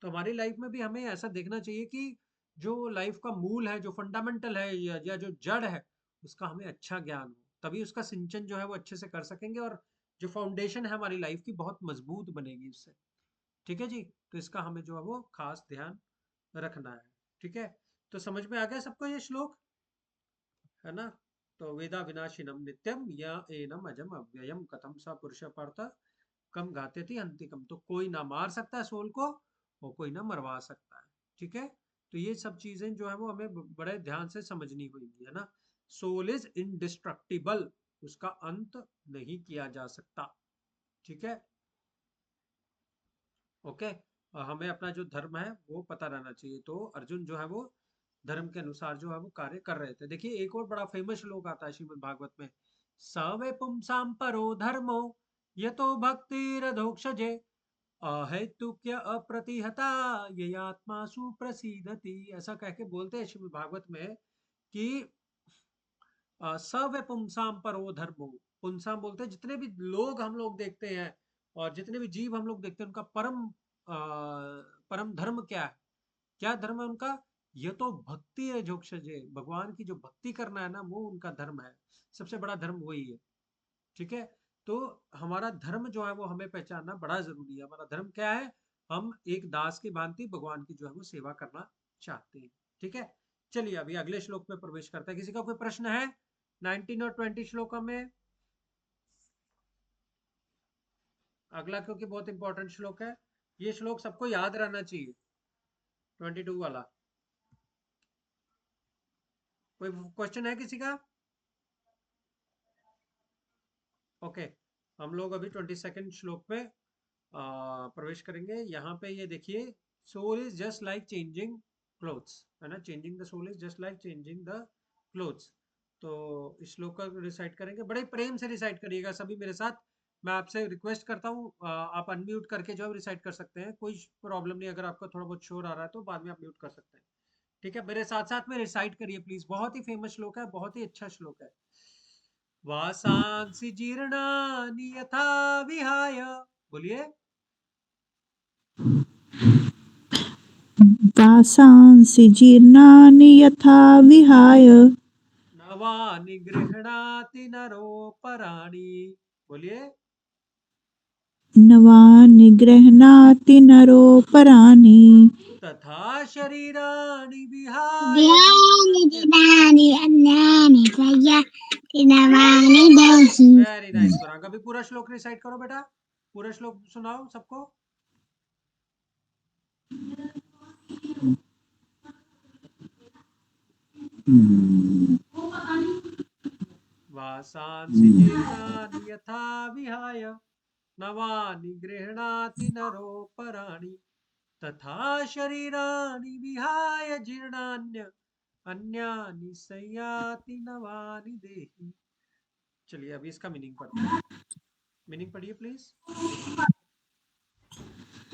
तो हमारी लाइफ में भी हमें ऐसा देखना चाहिए कि जो लाइफ का मूल है, जो फंडामेंटल है या जो जड़ है, उसका हमें अच्छा ज्ञान हो, तभी उसका सिंचन जो है वो अच्छे से कर सकेंगे और जो फाउंडेशन है हमारी लाइफ की बहुत मजबूत बनेगी उससे। ठीक है जी, तो इसका हमें जो है वो खास ध्यान रखना है। ठीक है, तो समझ में आ गया सबको ये श्लोक, है ना। तो वेदा विनाशिनम नित्यम या एनम अजम अव्ययम कथम सा पुरुष पार्थ कम गाते थी अंतिकम। तो कोई ना मार सकता है सोल को और कोई ना मरवा सकता है। ठीक है, तो ये सब चीजें जो है वो हमें बड़े ध्यान से समझनी होगी, है ना। सोल इज इंडिस्ट्रक्टिबल, उसका अंत नहीं किया जा सकता। ठीक है, ओके। और हमें अपना जो धर्म है वो पता रहना चाहिए। तो अर्जुन जो है वो धर्म के अनुसार जो है वो कार्य कर रहे थे। देखिए एक और बड़ा फेमस श्लोक आता है श्रीमद् भागवत में, सवे पुंसाम परो धर्मो यतो भक्तिरधोक्षजे अहेतुक्य अप्रतिहता ये आत्मा सुप्रसिद्धति। ऐसा कह के बोलते हैं श्रीमद् भागवत में कि सव पुंसाम परो धर्मो, पुंसाम बोलते हैं जितने भी लोग हम लोग देखते हैं और जितने भी जीव हम लोग देखते हैं उनका परम धर्म क्या है? क्या धर्म है उनका? ये तो भक्ति है जोक्षजे, भगवान की जो भक्ति करना है ना वो उनका धर्म है। सबसे बड़ा धर्म वही है। ठीक है, तो हमारा धर्म जो है वो हमें पहचानना बड़ा जरूरी है। हमारा धर्म क्या है? हम एक दास की भांति भगवान की जो है वो सेवा करना चाहते हैं। ठीक है, चलिए अभी अगले श्लोक में प्रवेश करते हैं। किसी का कोई प्रश्न है 19 और 20 श्लोकों में? अगला क्योंकि बहुत इंपॉर्टेंट श्लोक है, ये श्लोक सबको याद रहना चाहिए, 22 वाला। कोई क्वेश्चन है किसी का? ओके, हम लोग अभी 22 श्लोक पे प्रवेश करेंगे। यहाँ पे ये देखिए, soul is just like changing clothes, है ना। Changing the soul is just like changing the clothes. तो इस श्लोक का रिसाइट करेंगे, बड़े प्रेम से रिसाइट करिएगा सभी मेरे साथ। मैं आपसे रिक्वेस्ट करता हूँ आप अनम्यूट करके जो है रिसाइट कर सकते हैं, कोई प्रॉब्लम नहीं। अगर आपका थोड़ा बहुत शोर आ रहा है तो बाद में आप म्यूट कर सकते हैं। ठीक है, मेरे साथ साथ में रिसाइट करिए प्लीज, बहुत ही फेमस श्लोक है, बहुत ही अच्छा श्लोक है। वासांसि जीर्णानि यथा विहाय, बोलिए। वासांसि जीर्णानि यथा विहाय नवानि गृह्णाति नरोपराणि, बोलिए। नवानि गृह्णाति नरोपराणि तथा शरीराणि विहाय ध्यानि जीवन्ति। दिनानि अन्यानि संयति नवानि देहि। वेरी नाइस गुरांग, अभी पूरा श्लोक रिसाइट करो बेटा, पूरा श्लोक सुनाओ सबको। वासांसि जीर्णानि यथा विहाय नवानि गृह्णाति नरोपराणि तथा शरीराणि विहाय जीर्णान्य अन्यानि संयाति नवानि देहि। चलिए अभी इसका मीनिंग पढ़ते हैं। मीनिंग पढ़िए please.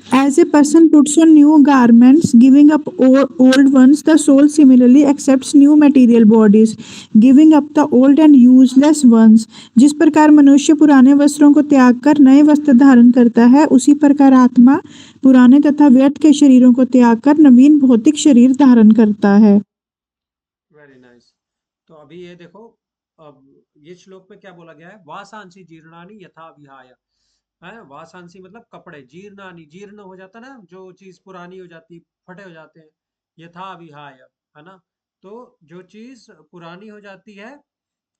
As a person puts on new garments, giving up old ones, the soul similarly accepts new material bodies, giving up the old and useless ones. जिस प्रकार मनुष्य पुराने वस्त्रों को त्याग कर नए वस्त्र धारण करता है, उसी प्रकार आत्मा पुराने तथा व्यर्थ के शरीरों को त्याग कर नवीन भौतिक शरीर धारण करता है। Very nice. तो अभी ये देखो, अब ये श्लोक में क्या बोला गया है, वासांसी जीर्णानि यथा विहाय है। वासांसी मतलब कपड़े, जीर्णानि जीर्ण हो जाता ना, जो चीज पुरानी हो जाती, फटे हो जाते हैं, यथा विहाय है ना। तो जो चीज पुरानी हो जाती है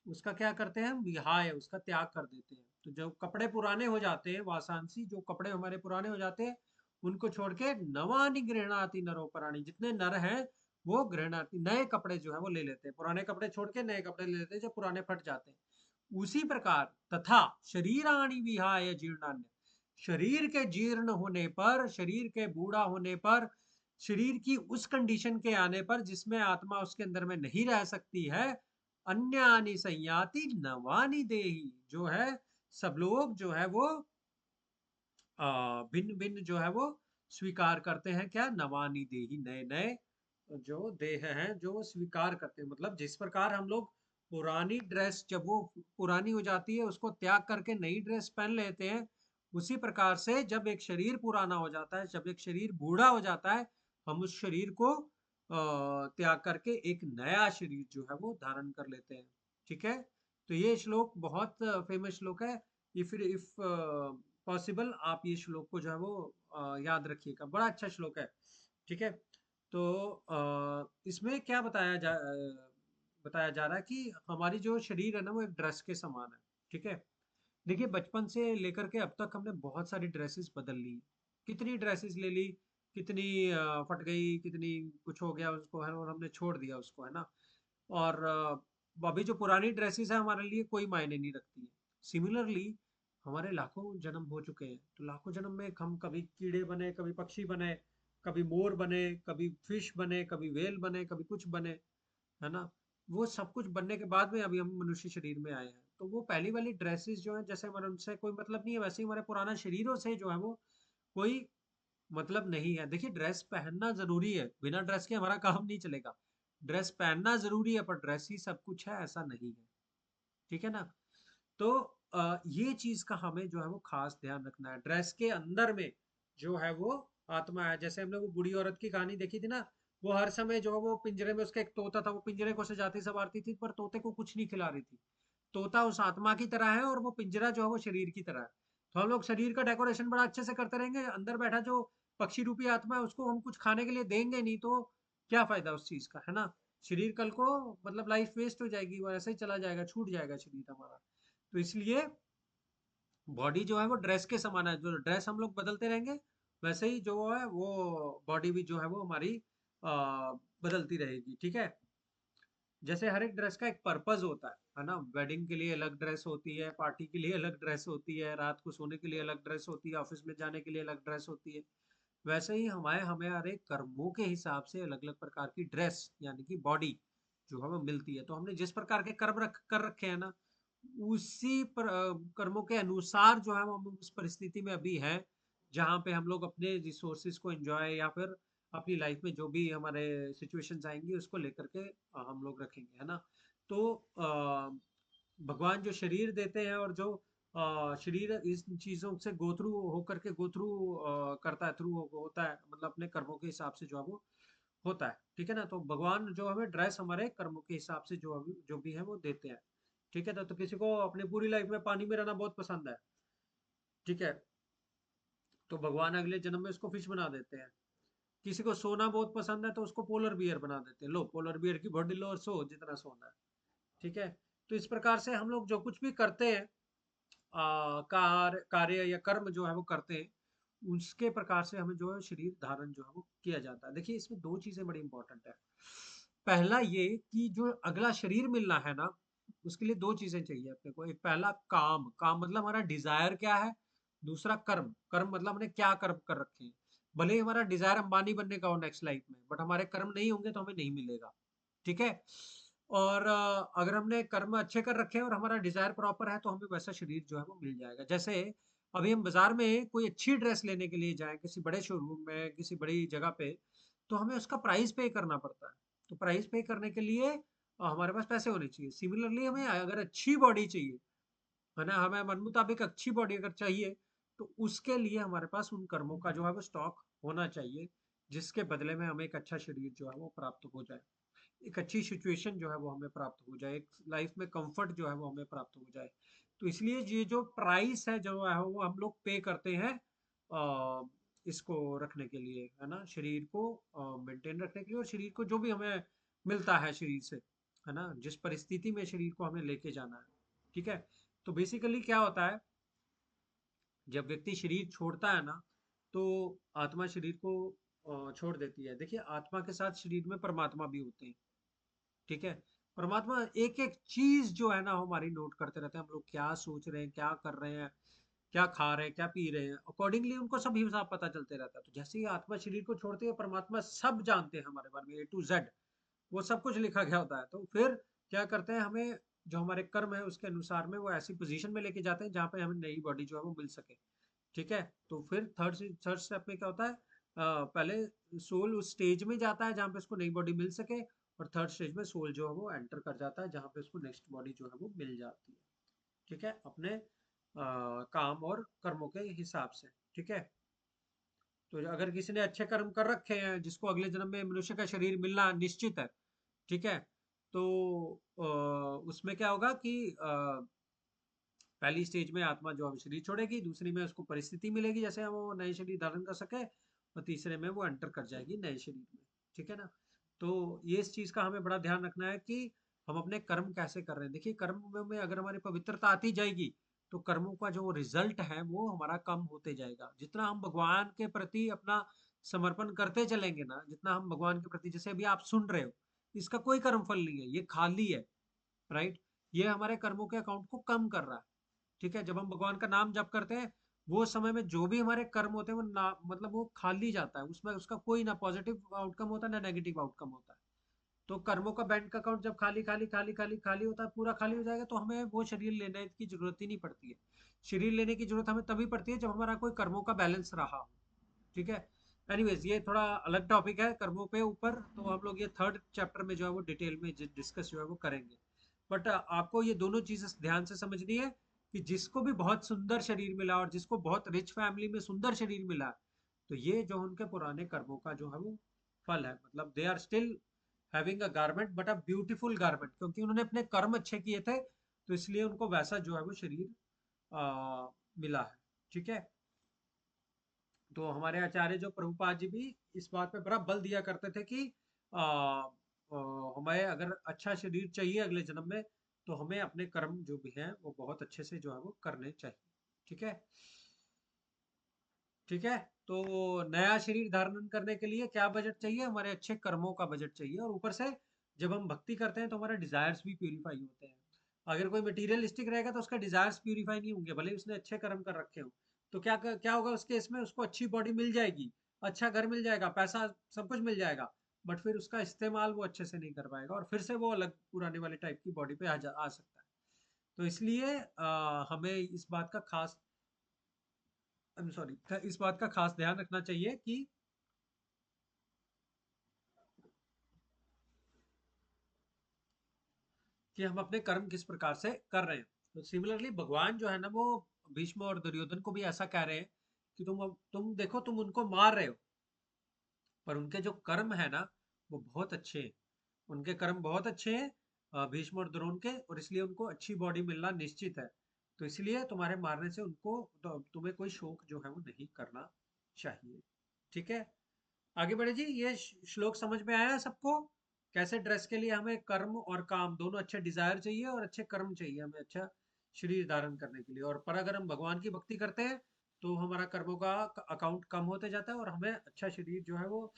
उसका क्या करते हैं हम, विहाय, उसका त्याग कर देते हैं। तो जो कपड़े पुराने हो जाते हैं, वासांसी जो कपड़े हमारे पुराने हो जाते हैं, उनको छोड़ के नवानि गृह्णाति नरोपराणि, जितने नर हैं वो गृह्णाति, नए कपड़े जो है वो ले लेते हैं, पुराने कपड़े छोड़ के नए कपड़े ले लेते हैं, जो पुराने फट जाते हैं। उसी प्रकार तथा शरीराणि विहाय जीर्णान्य, शरीर के जीर्ण होने पर, शरीर के बूढ़ा होने पर, शरीर की उस कंडीशन के आने पर जिसमें आत्मा उसके अंदर में नहीं रह सकती है, अन्यानि संयाति नवानि देहि, जो है सब लोग जो है वो भिन्न भिन्न जो है वो स्वीकार करते हैं, क्या, नवानि देहि, नए नए जो देह हैं जो स्वीकार करते हैं। मतलब जिस प्रकार हम लोग पुरानी ड्रेस जब वो पुरानी हो जाती है उसको त्याग करके नई ड्रेस पहन लेते हैं, उसी प्रकार से जब एक शरीर पुराना हो जाता है, जब एक शरीर बूढ़ा हो जाता है, हम उस शरीर को त्याग करके एक नया शरीर जो है वो धारण कर लेते हैं। ठीक है, तो ये श्लोक बहुत फेमस श्लोक है। इफ पॉसिबल आप ये श्लोक को जो है वो याद रखिएगा, बड़ा अच्छा श्लोक है। ठीक है, तो इसमें क्या बताया जा रहा है कि हमारी जो शरीर है ना वो एक ड्रेस के समान है। ठीक है, देखिए बचपन से लेकर के अब तक हमने बहुत सारी ड्रेसेस बदल ली, कितनी ड्रेसेस ले ली, कितनी फट गई, कितनी कुछ हो गया उसको है, और हमने छोड़ दिया उसको, है ना। और अभी जो पुरानी ड्रेसेस है हमारे लिए कोई मायने नहीं रखती है। सिमिलरली हमारे लाखों जन्म हो चुके हैं, तो लाखों जन्म में हम कभी कीड़े बने, कभी पक्षी बने, कभी मोर बने, कभी फिश बने, कभी वेल बने, कभी कुछ बने, है ना। वो सब कुछ बनने के बाद में अभी हम मनुष्य शरीर में आए हैं। तो वो पहली वाली ड्रेसेस जो है, जैसे हमारे उनसे कोई मतलब नहीं है, वैसे ही हमारे पुराना शरीरों से जो है वो कोई मतलब नहीं है। देखिए ड्रेस पहनना जरूरी है, बिना ड्रेस के हमारा काम नहीं चलेगा। ड्रेस पहनना जरूरी है, पर ड्रेस ही सब कुछ है ऐसा नहीं है। ठीक है ना। तो ये चीज का हमें जो है वो खास ध्यान रखना है। ड्रेस के अंदर में जो है वो आत्मा है। जैसे हमने वो बूढ़ी औरत की कहानी देखी थी ना, वो हर समय जो है वो पिंजरे में, उसका एक तोता था, वो पिंजरे को सजाती संवारती थी पर तोते को कुछ नहीं खिला रही थी। तोता उस आत्मा की तरह है और वो पिंजरा जो है वो शरीर की तरह है। तो हम लोग शरीर का डेकोरेशन बड़ा अच्छे से करते रहेंगे, अंदर बैठा जो पक्षी रूपी आत्मा है उसको हम कुछ खाने के लिए देंगे नहीं, तो क्या फायदा उस चीज का, है ना। शरीर कल को मतलब लाइफ वेस्ट हो जाएगी, वो ऐसे ही चला जाएगा, छूट जाएगा शरीर हमारा। तो इसलिए बॉडी जो है वो ड्रेस के समान है, जो ड्रेस हम लोग बदलते रहेंगे वैसे ही जो है वो बॉडी भी जो है वो हमारी बदलती रहेगी। ठीक है, जैसे हर एक ड्रेस का एक पर्पस होता है ना। वेडिंग के लिए अलग ड्रेस होती है, पार्टी के लिए अलग ड्रेस होती है, रात को सोने के लिए अलग ड्रेस होती है, ऑफिस में जाने के लिए अलग ड्रेस होती है। वैसे ही हमारे कर्मों के हिसाब से अलग अलग प्रकार की ड्रेस यानी कि बॉडी जो हमें मिलती है। तो हमने जिस प्रकार के कर्म कर रखे हैं ना, उसी कर्मों के अनुसार जो है हम उस परिस्थिति में अभी हैं जहाँ पे हम लोग अपने रिसोर्सेज को एंजॉय या फिर अपनी लाइफ में जो भी हमारे सिचुएशंस आएंगी उसको लेकर के हम लोग रखेंगे, है ना। तो भगवान जो शरीर देते हैं और जो शरीर इस चीजों से गो थ्रू होकर के गो थ्रू करता है, थ्रू होता है, मतलब अपने कर्मों के हिसाब से जो है वो होता है। ठीक है ना, तो भगवान जो हमें ड्रेस हमारे कर्मों के हिसाब से जो भी है वो देते हैं। ठीक है, तो किसी को अपनी पूरी लाइफ में पानी में रहना बहुत पसंद है, ठीक है, तो भगवान अगले जन्म में उसको फिश बना देते हैं। किसी को सोना बहुत पसंद है तो उसको पोलर बियर बना देते हैं, लो पोलर बियर की बॉडी लो और सो जितना सोना है। ठीक है, तो इस प्रकार से हम लोग जो कुछ भी करते हैं, कार्य या कर्म जो है वो करते हैं, उसके प्रकार से हमें जो है शरीर धारण जो है वो किया जाता है। देखिए इसमें दो चीजें बड़ी इंपॉर्टेंट है। पहला ये कि जो अगला शरीर मिलना है ना, उसके लिए दो चीजें चाहिए अपने को। एक पहला काम, काम मतलब हमारा डिजायर क्या है। दूसरा कर्म, कर्म मतलब हमने क्या कर्म कर रखे हैं। भले ही हमारा डिजायर अंबानी बनने का हो नेक्स्ट लाइफ में, बट हमारे कर्म नहीं होंगे तो हमें नहीं मिलेगा। ठीक है। और अगर हमने कर्म अच्छे कर रखे हैं और हमारा डिजायर प्रॉपर है तो हमें वैसा शरीर जो है वो मिल जाएगा। जैसे अभी हम बाजार में कोई अच्छी ड्रेस लेने के लिए जाएं किसी बड़े शोरूम में, किसी बड़ी जगह पे, तो हमें उसका प्राइस पे करना पड़ता है। तो प्राइस पे करने के लिए हमारे पास पैसे होने चाहिए। सिमिलरली हमें अगर अच्छी बॉडी चाहिए, है ना, हमें मन मुताबिक अच्छी बॉडी अगर चाहिए, तो उसके लिए हमारे पास उन कर्मों का जो है वो स्टॉक होना चाहिए, जिसके बदले में हमें एक अच्छा शरीर जो है वो प्राप्त हो जाए, एक अच्छी सिचुएशन जो है वो हमें प्राप्त हो जाए, एक लाइफ में कंफर्ट जो है वो हमें प्राप्त हो जाए। तो इसलिए ये जो प्राइस है जो है वो हम लोग पे करते हैं इसको रखने के लिए, है ना, शरीर को मेंटेन रखने के लिए, और शरीर को जो भी हमें मिलता है शरीर से, है ना, जिस परिस्थिति में शरीर को हमें लेके जाना है। ठीक है। तो बेसिकली क्या होता है, जब व्यक्ति शरीर छोड़ता है ना, तो आत्मा शरीर को छोड़ देती है। देखिए, आत्मा के साथ शरीर में परमात्मा भी होते हैं। ठीक है। परमात्मा एक एक चीज जो है ना हमारी नोट करते रहते हैं। हम लोग क्या सोच रहे हैं, क्या कर रहे हैं, क्या खा रहे हैं, क्या पी रहे हैं, अकॉर्डिंगली उनको सब हिसाब पता चलते रहता है। तो जैसे ही आत्मा शरीर को छोड़ती है, परमात्मा सब जानते हैं हमारे बारे में, A to Z, वो सब कुछ लिखा गया होता है। तो फिर क्या करते हैं, हमें जो हमारे कर्म है उसके अनुसार में वो ऐसी पोजीशन में लेके जाते हैं जहाँ पे हमें नई बॉडी जो है वो मिल सके। ठीक है। तो फिर थर्ड स्टेप में क्या होता है, पहले सोल उस स्टेज में जाता है जहाँ पे उसको नई बॉडी मिल सके, और थर्ड स्टेज में सोल जो है वो एंटर कर जाता है जहाँ पे उसको नेक्स्ट बॉडी जो है वो मिल जाती है। ठीक है। अपने काम और कर्मों के हिसाब से। ठीक है। तो अगर किसी ने अच्छे कर्म कर रखे हैं, जिसको अगले जन्म में मनुष्य का शरीर मिलना निश्चित है, ठीक है, तो उसमें क्या होगा कि पहली स्टेज में आत्मा जो है शरीर छोड़ेगी, दूसरी में उसको परिस्थिति मिलेगी जैसे वो नए शरीर धारण कर सके, और तीसरे में वो एंटर कर जाएगी नए शरीर में। ठीक है ना। तो ये इस चीज का हमें बड़ा ध्यान रखना है कि हम अपने कर्म कैसे कर रहे हैं। देखिए, कर्म में अगर हमारी पवित्रता आती जाएगी, तो कर्मों का जो रिजल्ट है वो हमारा कम होते जाएगा। जितना हम भगवान के प्रति अपना समर्पण करते चलेंगे ना, जितना हम भगवान के प्रति, जैसे अभी आप सुन रहे हो, इसका कोई कर्म फल नहीं है, ये खाली है। राइट। ये हमारे कर्मों के अकाउंट को कम कर रहा है। ठीक है। जब हम भगवान का नाम जप करते हैं, वो समय में जो भी हमारे कर्म होते हैं वो ना, मतलब वो खाली जाता है, उसमें उसका कोई ना पॉजिटिव आउटकम होता है ना नेगेटिव आउटकम होता है। तो कर्मों का बैंक अकाउंट जब खाली खाली खाली खाली खाली होता है, पूरा खाली हो जाएगा, तो हमें वो शरीर लेने की जरूरत ही नहीं पड़ती है। शरीर लेने की जरूरत हमें तभी पड़ती है जब हमारा कोई कर्मों का बैलेंस रहा हो। ठीक है। एनीवेज, ये थोड़ा अलग टॉपिक है कर्मों पे ऊपर, तो हम लोग ये थर्ड चैप्टर में जो है वो डिटेल में डिस्कस जो है वो करेंगे। बट आपको ये दोनों चीजें ध्यान से समझनी है कि जिसको भी बहुत सुंदर शरीर मिला और जिसको बहुत रिच फैमिली में सुंदर शरीर मिला, तो ये जो उनके पुराने कर्मों का जो है वो फल है। मतलब they are still having a garment, but a beautiful garment, क्योंकि उन्होंने अपने कर्म अच्छे किए थे, तो इसलिए उनको वैसा जो है वो शरीर मिला है। ठीक है। तो हमारे आचार्य जो प्रभुपाद जी भी इस बात पे बड़ा बल दिया करते थे कि हमें अगर अच्छा शरीर चाहिए अगले जन्म में, तो हमें अपने कर्म जो भी हैं वो बहुत अच्छे से जो है वो करने चाहिए। ठीक है। ठीक है। तो नया शरीर धारण करने के लिए क्या बजट चाहिए, हमारे अच्छे कर्मों का बजट चाहिए, और ऊपर से जब हम भक्ति करते हैं तो हमारे डिजायर्स भी प्यूरिफाई होते हैं। अगर कोई मटेरियलिस्टिक रहेगा तो उसका डिजायर्स प्यूरिफाई नहीं होंगे, भले ही उसने अच्छे कर्म कर रखे हो। तो क्या होगा उस केस में, उसको अच्छी बॉडी मिल जाएगी, अच्छा घर मिल जाएगा, पैसा सब कुछ मिल जाएगा, बट फिर उसका इस्तेमाल वो अच्छे से नहीं कर पाएगा, और फिर से वो अलग पुराने वाले टाइप की बॉडी पे आ सकता है। तो इसलिए हमें इस बात का खास, आई एम सॉरी, इस बात का खास ध्यान रखना चाहिए कि हम अपने कर्म किस प्रकार से कर रहे हैं। तो सिमिलरली भगवान जो है ना वो भीष्म और दुर्योधन को भी ऐसा कह रहे हैं कि तुम देखो, तुम उनको मार रहे हो, पर उनके जो कर्म है ना वो बहुत अच्छे हैं। उनके कर्म बहुत अच्छे हैं, भीष्म और द्रोण के, और इसलिए उनको अच्छी बॉडी मिलना निश्चित है। तो इसलिए तुम्हारे मारने से उनको, तो तुम्हें कोई शोक जो है वो नहीं करना चाहिए। ठीक है। आगे बढ़े जी। ये श्लोक समझ में आया सबको, कैसे ड्रेस के लिए हमें कर्म और काम दोनों अच्छे डिजायर चाहिए, और अच्छे कर्म चाहिए हमें अच्छा शरीर धारण करने के लिए। और पर अगर हम भगवान की भक्ति करते हैं तो हमारा कर्मों का अकाउंट कम होते जाता है, और हमें अच्छा शरीर जो है वो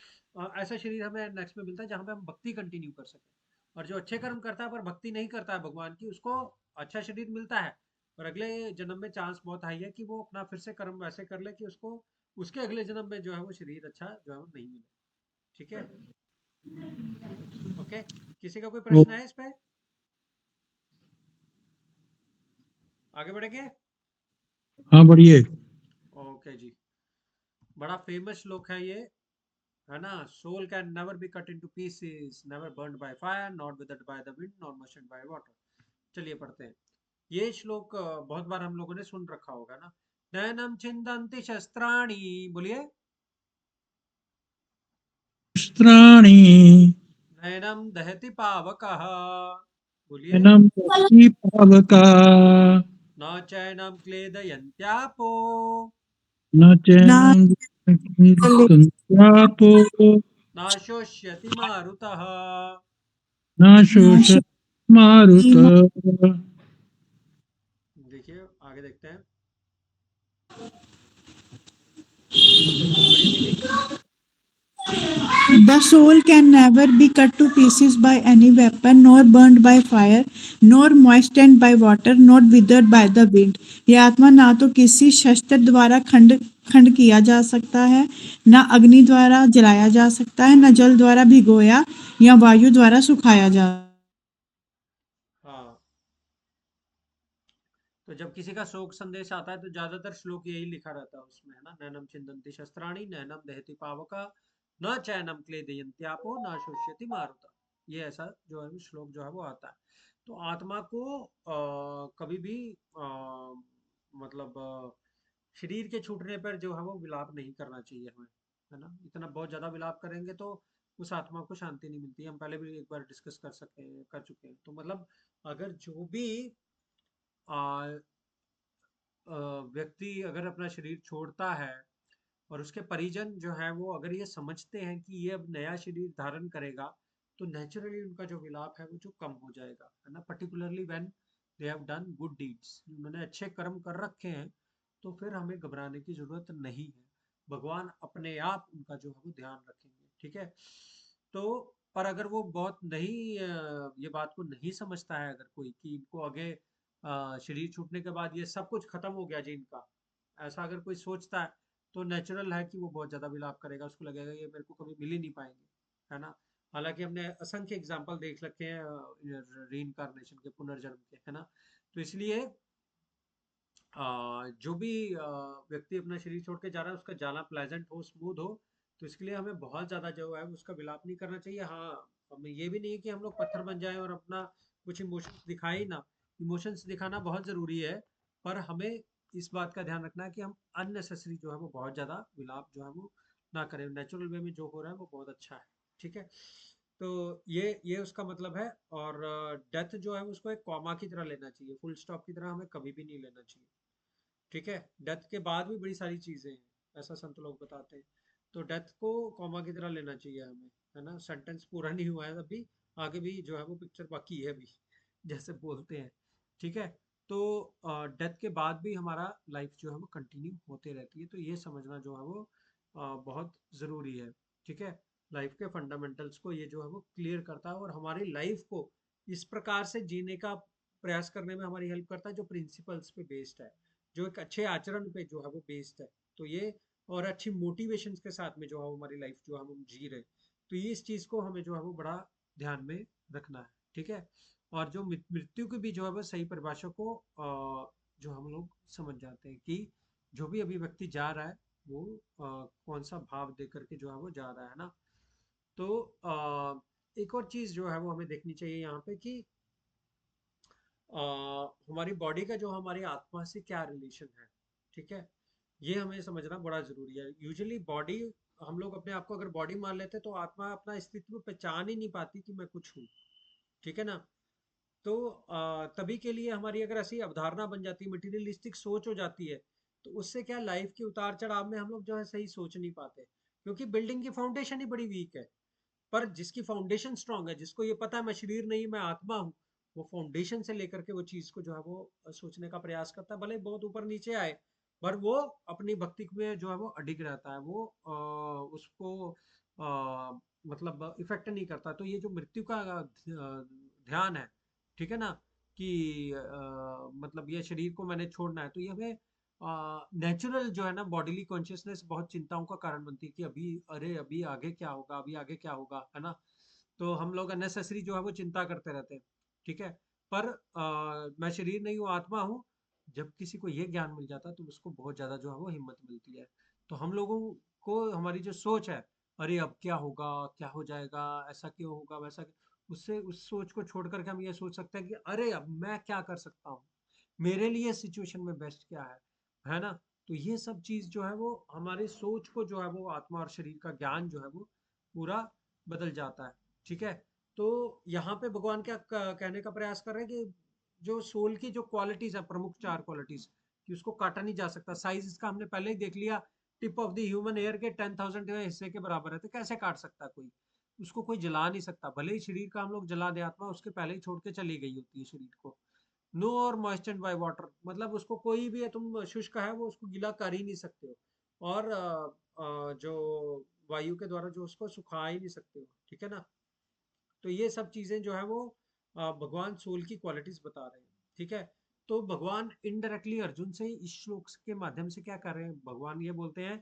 ऐसा शरीर हमें नेक्स्ट में मिलता है जहाँ पे हम भक्ति कंटिन्यू कर सकें। और जो अच्छे कर्म करता है पर भक्ति नहीं करता है भगवान की, उसको अच्छा शरीर मिलता है, पर अगले जन्म में चांस बहुत हाई है कि वो अपना फिर से कर्म वैसे कर ले कि उसको उसके अगले जन्म में जो है वो शरीर अच्छा जो है वो नहीं मिले। ठीक है, ओके। किसी का कोई वो प्रश्न है इस पे? आगे बढ़ेंगे। हाँ बढ़िए। ओके जी, बड़ा फेमस श्लोक है ये, है ना। Soul can never be cut into pieces, never burned by fire, not withered by the wind, not moistened by water. चलिए पढ़ते हैं। ये श्लोक बहुत बार हम लोगों ने सुन रखा होगा ना। नैनम छिन्दन्ति शस्त्राणि, बोलिए। शस्त्राणि नैनम दहति पावकः, बोलिए। नैनं दहति पावका न चैनम क्लेदयन्त्यापो, न Na चैनं दहत्यन्त्यापो न शोष्यति मारुतः। न शोषयति मारुतः। देखिए आगे देखते हैं, पढ़िए दीदी। The soul can never be cut to pieces by any weapon, nor burned by fire, nor moistened by water, nor withered by the wind. यह आत्मा ना तो किसी शस्त्र द्वारा खंड खंड किया जा सकता है, ना अग्नि द्वारा जलाया जा सकता है, न जल द्वारा भिगोया या वायु द्वारा सुखाया जा। हाँ, तो जब किसी का शोक संदेश आता है तो ज्यादातर श्लोक यही लिखा रहता है उसमें, है ना। नैनम छिन्दन्ति शस्त्राणि, नैनम दहति पावका, न चैनम क्लेदयन्त्यापो, न शोष्यति मारुता। ये ऐसा जो है श्लोक जो है वो आता है। तो आत्मा को कभी भी मतलब शरीर के छूटने पर जो है वो विलाप नहीं करना चाहिए हमें, है ना। इतना बहुत ज्यादा विलाप करेंगे तो उस आत्मा को शांति नहीं मिलती। हम पहले भी एक बार डिस्कस कर चुके हैं। तो मतलब अगर जो भी आ, व्यक्ति अगर अपना शरीर छोड़ता है और उसके परिजन जो है वो अगर ये समझते हैं कि ये अब नया शरीर धारण करेगा, तो नेचुरली उनका जो विलाप है वो जो कम हो जाएगा, है ना। Particularly when they have done good deeds, उन्होंने अच्छे कर्म कर रखे हैं, तो फिर हमें घबराने की जरूरत नहीं है। भगवान अपने आप उनका जो है वो ध्यान रखेंगे। ठीक है। तो पर अगर वो बहुत नहीं ये बात को नहीं समझता है अगर कोई, कि इनको आगे शरीर छूटने के बाद ये सब कुछ खत्म हो गया जी इनका, ऐसा अगर कोई सोचता है, तो नेचुरल है कि वो बहुत ज्यादा विलाप करेगा। उसको लगेगा ये मेरे को कभी मिल ही नहीं पाएंगे, है ना। हालांकि हमने असंख्य एग्जाम्पल देख रखे हैं रीइंकारनेशन के, पुनर्जन्म के, है ना। तो इसलिए जो भी व्यक्ति अपना शरीर छोड़ के जा रहा है उसका जाना प्लेजेंट हो, स्मूथ हो। तो इसके लिए हमें बहुत ज़्यादा जो है उसका विलाप नहीं करना चाहिए। हाँ, हमें ये भी नहीं है कि हम लोग पत्थर बन जाएं और अपना कुछ इमोशंस दिखाए ही ना। इमोशंस दिखाना बहुत ज़रूरी है, पर हमें इस बात का ध्यान रखना है कि हम अननेसेसरी जो है वो बहुत ज़्यादा विलाप जो है वो ना करें। नेचुरल वे में जो हो रहा है वो बहुत अच्छा है। ठीक है। तो ये उसका मतलब है। और डेथ जो है उसको एक कॉमा की तरह लेना चाहिए, फुल स्टॉप की तरह हमें कभी भी नहीं लेना चाहिए। ठीक है। डेथ के बाद भी बड़ी सारी चीजें हैं, ऐसा संत लोग बताते हैं। तो डेथ को कॉमा की तरह लेना चाहिए हमें, है ना। सेंटेंस पूरा नहीं हुआ है अभी, आगे भी जो है वो पिक्चर बाकी है अभी, जैसे बोलते हैं। ठीक है। तो डेथ के बाद भी हमारा लाइफ जो है वो कंटिन्यू होते रहती है। तो ये समझना जो है वो बहुत ज़रूरी है। ठीक है। लाइफ के फंडामेंटल्स को ये जो है वो क्लियर करता है और हमारी लाइफ को इस प्रकार से जीने का प्रयास करने में हमारी हेल्प करता है जो प्रिंसिपल्स पे बेस्ड है, जो एक अच्छे आचरण पे जो है वो बेस्ड है। तो ये और अच्छी मोटिवेशन के साथ में जो है हमारी लाइफ जो हम जी रहे हैं। तो ये इस चीज़ को हमें जो है वो बड़ा ध्यान में रखना है। ठीक है। और जो मृत्यु की भी जो है वो सही परिभाषा को जो हम लोग समझ जाते हैं कि जो भी अभी व्यक्ति जा रहा है वो कौन सा भाव दे करके जो है वो जा रहा है ना। तो एक और चीज़ जो है वो हमें देखनी चाहिए यहाँ पे कि हमारी बॉडी का जो हमारी आत्मा से क्या रिलेशन है। ठीक है। ये हमें समझना बड़ा जरूरी है। यूजुअली बॉडी, हम लोग अपने आप को अगर बॉडी मान लेते हैं तो आत्मा अपना अस्तित्व पहचान ही नहीं पाती कि मैं कुछ हूँ। ठीक है ना। तो तभी के लिए हमारी अगर ऐसी अवधारणा बन जाती है, मटेरियलिस्टिक सोच हो जाती है, तो उससे क्या लाइफ के उतार चढ़ाव में हम लोग जो है सही सोच नहीं पाते, क्योंकि बिल्डिंग की फाउंडेशन ही बड़ी वीक है। पर जिसकी फाउंडेशन स्ट्रांग है, जिसको ये पता है मैं शरीर नहीं मैं आत्मा हूँ, वो फाउंडेशन से लेकर के वो चीज को जो है वो सोचने का प्रयास करता है, भले बहुत ऊपर नीचे आए, पर वो अपनी भक्ति में जो है वो अडिग रहता है। वो उसको मतलब इफेक्ट नहीं करता। तो ये जो मृत्यु का ध्यान है, ठीक है ना, कि मतलब ये शरीर को मैंने छोड़ना है, तो ये हमें नेचुरल जो है ना बॉडीली कॉन्शियसनेस बहुत चिंताओं का कारण बनती है कि अभी, अरे अभी आगे क्या होगा, अभी आगे क्या होगा, है ना। तो हम लोग अननेसेसरी जो है वो चिंता करते रहते हैं, ठीक है। पर मैं शरीर नहीं हूँ, आत्मा हूँ। जब किसी को ये ज्ञान मिल जाता है तो उसको बहुत ज्यादा जो है वो हिम्मत मिलती है। तो हम लोगों को हमारी जो सोच है, अरे अब क्या होगा, क्या हो जाएगा, ऐसा क्यों होगा, वैसा क्यों, उससे उस सोच को छोड़ करके हम ये सोच सकते हैं कि अरे अब मैं क्या कर सकता हूँ, मेरे लिए सिचुएशन में बेस्ट क्या है ना। तो ये सब चीज जो है वो हमारी सोच को जो है वो आत्मा और शरीर का ज्ञान जो है वो पूरा बदल जाता है, ठीक है। तो यहाँ पे भगवान क्या कहने का प्रयास कर रहे हैं कि जो सोल की जो क्वालिटीज है, प्रमुख 4 क्वालिटीज, कि उसको काटा नहीं जा सकता। साइज इसका हमने पहले ही देख लिया, tip of the human hair के 10,000 हिस्से के बराबर है। तो कैसे काट सकता है कोई, उसको कोई जला नहीं सकता। भले ही शरीर का हम लोग जला दे, आत्मा उसके पहले ही छोड़ के चली गई होती है शरीर को। नो और मॉइस्चर्ड बाय वाटर, मतलब उसको कोई भी है, तुम शुष्क है वो उसको गीला कर ही नहीं सकते हो। और जो वायु के द्वारा जो उसको सुखा ही नहीं सकते हो, ठीक है ना। तो ये सब चीजें जो है वो भगवान सोल की क्वालिटीज बता रहे हैं, ठीक है। तो भगवान इनडायरेक्टली अर्जुन से इस श्लोक के माध्यम से क्या कर रहे हैं, भगवान ये बोलते हैं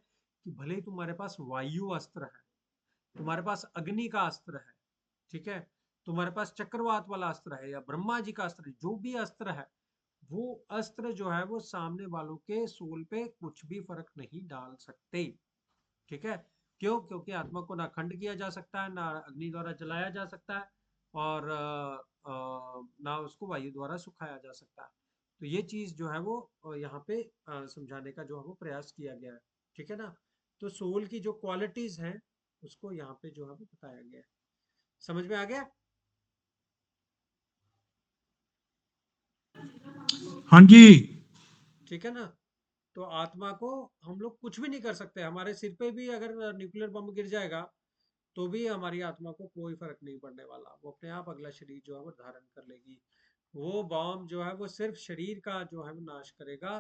कि भले ही तुम्हारे पास वायु अस्त्र है, तुम्हारे पास अग्नि का अस्त्र है, ठीक है, तुम्हारे पास चक्रवात वाला अस्त्र है या ब्रह्मा जी का अस्त्र है, जो भी अस्त्र है, वो अस्त्र जो है वो सामने वालों के सोल पे कुछ भी फर्क नहीं डाल सकते, ठीक है। क्यों? क्योंकि आत्मा को ना खंड किया जा सकता है, ना अग्नि द्वारा जलाया जा सकता है, और ना उसको वायु द्वारा सुखाया जा सकता है। तो ये चीज जो है वो यहाँ पे समझाने का जो है वो प्रयास किया गया है, ठीक है ना। तो सोल की जो क्वालिटीज हैं उसको यहाँ पे जो है वो बताया गया है। समझ में आ गया? हाँ जी। ठीक है ना। तो आत्मा को हम लोग कुछ भी नहीं कर सकते। हमारे सिर पे भी अगर न्यूक्लियर बम गिर जाएगा तो भी हमारी आत्मा को कोई फर्क नहीं पड़ने वाला, वो अपने आप अगला शरीर जो है वो धारण कर लेगी। वो बॉम्ब जो है वो सिर्फ शरीर का जो है वो नाश करेगा,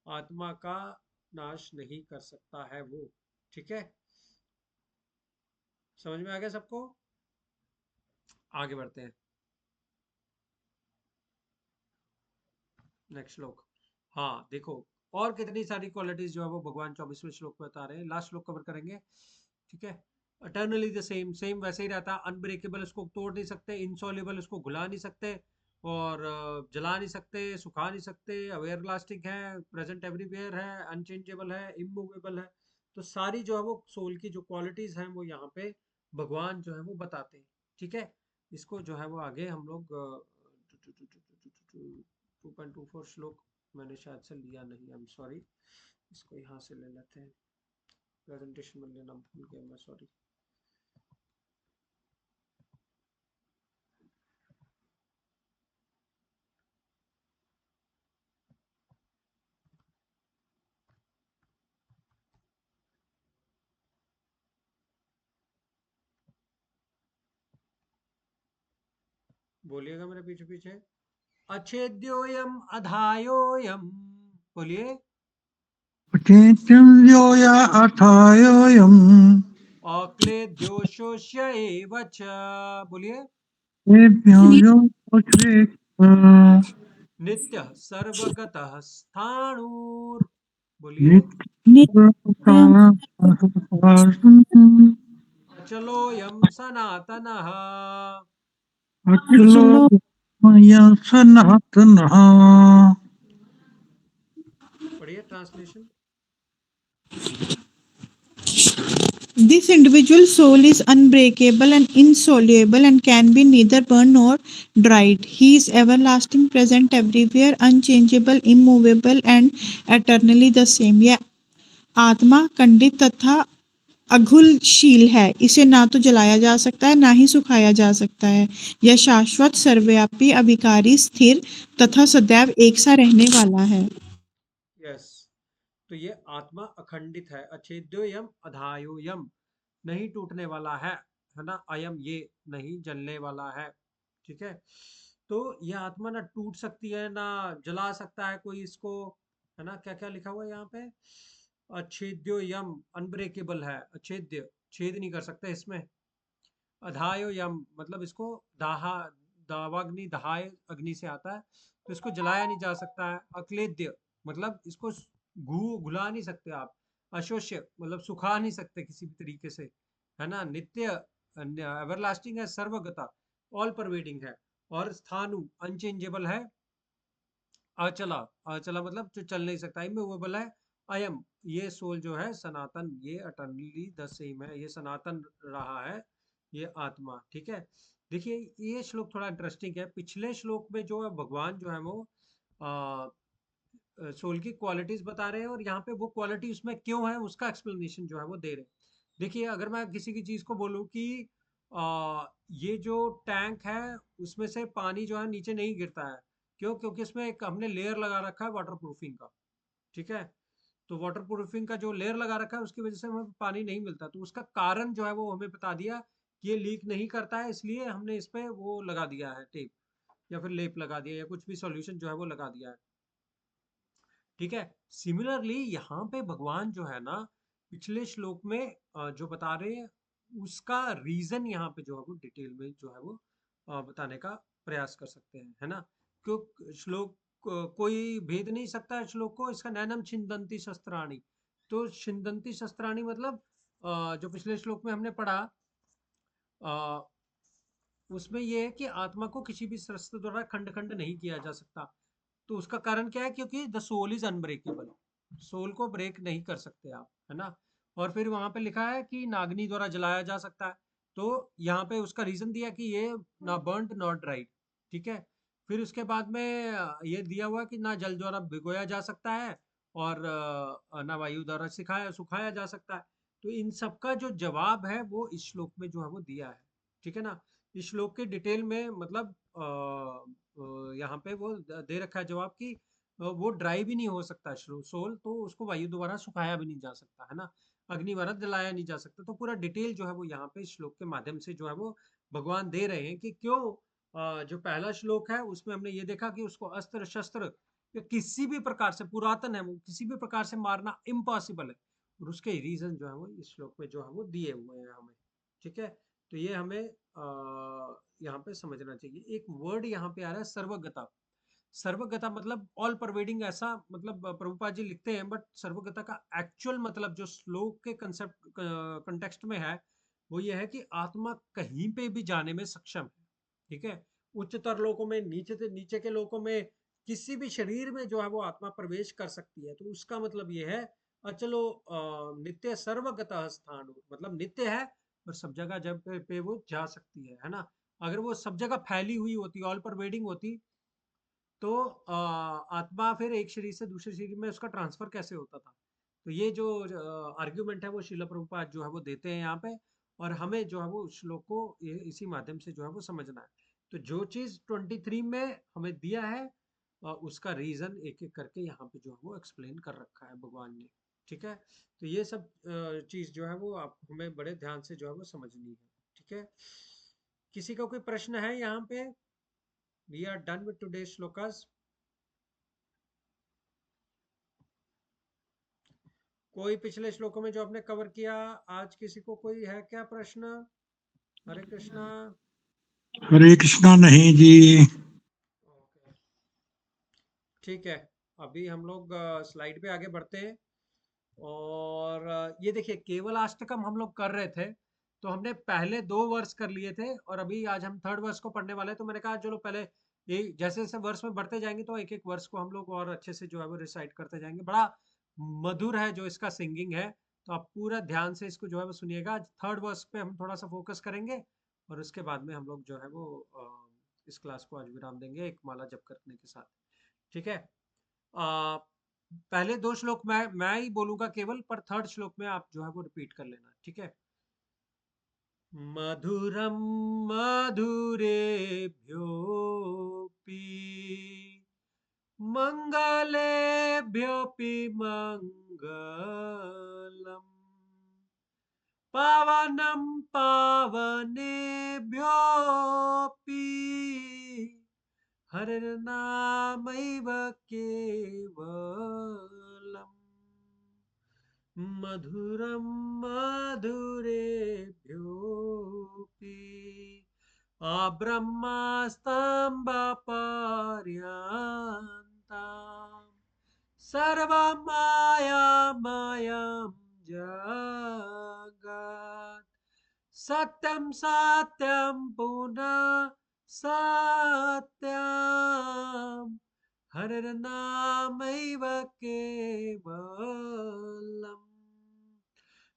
आत्मा का नाश नहीं कर सकता है वो, ठीक है। समझ में आ गया सबको? आगे बढ़ते हैं, नेक्स्ट श्लोक। हाँ देखो, और कितनी सारी क्वालिटीज जो है वो भगवान 24वें श्लोक में बता रहे हैं। लास्ट श्लोक कवर करेंगे, ठीक है। अटर्नली द सेम, सेम वैसे ही रहता है। अनब्रेकेबल, इसको तोड़ नहीं सकते। इनसॉल्युबल, इसको घुला नहीं सकते, और जला नहीं सकते, सुखा नहीं सकते। अवेयर लास्टिंग है, प्रेजेंट एवरीवेयर है, अनचेंजेबल है, इमूवेबल है। तो सारी जो है वो सोल की जो क्वालिटीज हैं वो यहाँ पे भगवान जो है वो बताते हैं, ठीक है। इसको जो है वो आगे हम लोग 2.24 श्लोक मैंने शायद से लिया नहीं, आई एम सॉरी। इसको यहाँ से ले लेते हैं, प्रेजेंटेशन में लेना भूल गया मैं, सॉरी। बोलिएगा मेरे पीछे पीछे। अच्छेद्योयम अधायोयम, बोलिए। चेतन्योया अथायोऽयम् अक्लेद्योशोष्य एव च, बोलिए। तेभ्यो नित्यः सर्वगतः स्थाणुर्, बोलिए। नित्यं अचलोयम सनातनः, अखिलो सर्वचलो मया सनातनः। पढ़िए translation. This individual soul is unbreakable and insoluble and can be neither burned nor dried. He is everlasting, present everywhere, unchangeable, immovable and eternally the same. यह आत्मा खंडित तथा अघुलशील है, इसे ना तो जलाया जा सकता है ना ही सुखाया जा सकता है। यह शाश्वत, सर्वव्यापी, अविकारी, स्थिर तथा सदैव एक सा रहने वाला है। यस, तो ये आत्मा अखंडित है। अच्छेद्योयम अधायोयम, नहीं टूटने वाला है ना। अयम, ये नहीं जलने वाला है, ठीक है। तो ये आत्मा ना टूट सकती है ना जला सकता है कोई इसको, है ना। क्या क्या लिखा हुआ है यहाँ पे? अच्छेद्योयम, अनब्रेकेबल है, अच्छेद्य, छेद नहीं कर सकते इसमें। अधायो यम मतलब इसको दावाग्नि दहाय अग्नि से आता है, तो इसको जलाया नहीं जा सकता है। अक्लेद्य मतलब इसको घुला नहीं सकते आप। अशोष्य मतलब सुखा नहीं सकते किसी भी तरीके से, है ना। नित्य एवरलास्टिंग है, सर्वगता ऑल परवेडिंग है, और स्थानु अनचेंजेबल है। अचला अचला मतलब जो चल नहीं सकता, इमूवेबल है। अयम ये सोल जो है सनातन, ये अटर्नली द सेम है, ये सनातन रहा है, ये आत्मा। ठीक है, देखिए ये श्लोक थोड़ा इंटरेस्टिंग है। पिछले श्लोक में जो है भगवान जो है वो सोल की क्वालिटीज बता रहे हैं, और यहाँ पे वो क्वालिटी उसमें क्यों है उसका एक्सप्लेनेशन जो है वो दे रहे हैं। देखिए अगर मैं किसी की चीज को बोलूँ कि ये जो टैंक है उसमें से पानी जो है नीचे नहीं गिरता है, क्यों? क्योंकि इसमें एक हमने लेयर लगा रखा है वाटर प्रूफिंग का। ठीक है, तो वाटर प्रूफिंग का जो लेयर लगा रखा है उसकी वजह से हमें पानी नहीं मिलता, तो उसका कारण जो है वो हमें बता दिया कि ये लीक नहीं करता है, इसलिए हमने इस पे वो लगा दिया है टेप, या फिर लेप लगा दिया, या कुछ भी सॉल्यूशन जो है वो लगा दिया है। ठीक है, सिमिलरली यहाँ पे भगवान जो है ना पिछले श्लोक में जो बता रहे हैं उसका रीजन यहाँ पे जो है वो डिटेल में जो है वो बताने का प्रयास कर सकते हैं, है ना। क्यों श्लोक कोई भेद नहीं सकता श्लोक को, इसका नैनम छिंदंती शस्त्राणी। तो छिंदंती शस्त्राणी मतलब जो पिछले श्लोक में हमने पढ़ा अ, उसमें ये है कि आत्मा को किसी भी शस्त्र द्वारा खंड खंड नहीं किया जा सकता। तो उसका कारण क्या है? क्योंकि the soul is unbreakable, soul को ब्रेक नहीं कर सकते आप, है ना। और फिर वहां पे लिखा है कि नाग्नि द्वारा जलाया जा सकता है, तो यहाँ पे उसका रीजन दिया कि ये ना बर्न्ड नॉट ड्राइड। ठीक है, फिर उसके बाद में ये दिया हुआ कि ना जल द्वारा भिगोया जा सकता है, और ना वायु द्वारा सिखाया सुखाया जा सकता है। तो इन सब का जो जवाब है वो इस श्लोक में जो है वो दिया है। ठीक है ना, इस श्लोक के डिटेल में मतलब यहाँ पे वो दे रखा है जवाब कि वो ड्राई भी नहीं हो सकता सोल, तो उसको वायु द्वारा सुखाया भी नहीं जा सकता, है ना। अग्नि द्वारा जलाया नहीं जा सकता। तो पूरा डिटेल जो है वो यहाँ पे श्लोक के माध्यम से जो है वो भगवान दे रहे हैं कि क्यों जो पहला श्लोक है उसमें हमने ये देखा कि उसको अस्त्र शस्त्र या किसी भी प्रकार से पुरातन है वो किसी भी प्रकार से मारना इम्पॉसिबल है, और उसके रीजन जो है वो इस श्लोक में जो है वो दिए हुए हैं हमें। ठीक है, तो ये हमें यहाँ पे समझना चाहिए। एक वर्ड यहाँ पे आ रहा है सर्वगता। सर्वगता मतलब ऑल परवेडिंग, ऐसा मतलब प्रभुपाद जी लिखते हैं, बट सर्वगता का एक्चुअल मतलब जो श्लोक के कंसेप्ट कंटेक्स्ट में है वो ये है कि आत्मा कहीं पे भी जाने में सक्षम है। ठीक है, उच्चतर लोकों में, नीचे से नीचे के लोकों में, किसी भी शरीर में जो है वो आत्मा प्रवेश कर सकती है। तो उसका मतलब ये है अचलो नित्य सर्वगता स्थान, मतलब नित्य है और सब जगह जब पे वो जा सकती है ना। अगर वो सब जगह फैली हुई होती, ऑल परवेडिंग होती, तो आत्मा फिर एक शरीर से दूसरे शरीर में उसका ट्रांसफर कैसे होता था। तो ये जो आर्ग्यूमेंट है वो शिला प्रभुपाद जो है वो देते हैं यहाँ पे, और हमें जो है वो उस श्लोक को इसी माध्यम से जो है वो समझना है। तो जो चीज 23 में हमें दिया है उसका रीजन एक एक करके यहाँ पे जो है वो एक्सप्लेन कर रखा है भगवान ने। ठीक है, तो ये सब चीज जो है वो आप हमें बड़े ध्यान से जो है वो समझनी है। ठीक है, किसी का कोई प्रश्न है यहाँ पे? We are done with today shlokas. कोई पिछले श्लोकों में जो आपने कवर किया, आज किसी को कोई है क्या प्रश्न? हरे कृष्णा। हरे कृष्णा नहीं जी। ओके, ठीक है, अभी हम लोग स्लाइड पे आगे बढ़ते हैं। और ये देखिए केवल अष्टकम हम लोग कर रहे थे, तो हमने पहले 2 वर्ष कर लिए थे, और अभी आज हम 3rd वर्ष को पढ़ने वाले हैं। तो मैंने कहा चलो पहले ये जैसे जैसे वर्ष में बढ़ते जाएंगे तो एक एक वर्ष को हम लोग और अच्छे से जो है वो रिसाइट करते जाएंगे। बड़ा मधुर है जो इसका सिंगिंग है, तो आप पूरा ध्यान से इसको जो है वो सुनिएगा। आज 3rd वर्ष पे हम थोड़ा सा फोकस करेंगे, और उसके बाद में हम लोग जो है वो इस क्लास को आज विराम देंगे एक माला जप करने के साथ। ठीक है, पहले 2 श्लोक मैं ही बोलूंगा केवल, पर 3rd श्लोक में आप जो है वो रिपीट कर लेना। ठीक है, मधुरम मधुरेभ्योऽपि मंगलेभ्योऽपि मंगलम् पावनं पावनेभ्योऽपि हरिर्नामैव केवलम् मधुरं मधुरेभ्योऽपि अब्रह्मस्तम्भपर्यन्तं सर्वमायामयं जगत् सत्यं सत्यं पुनः सत्यं हरिर्नामैव केवलम्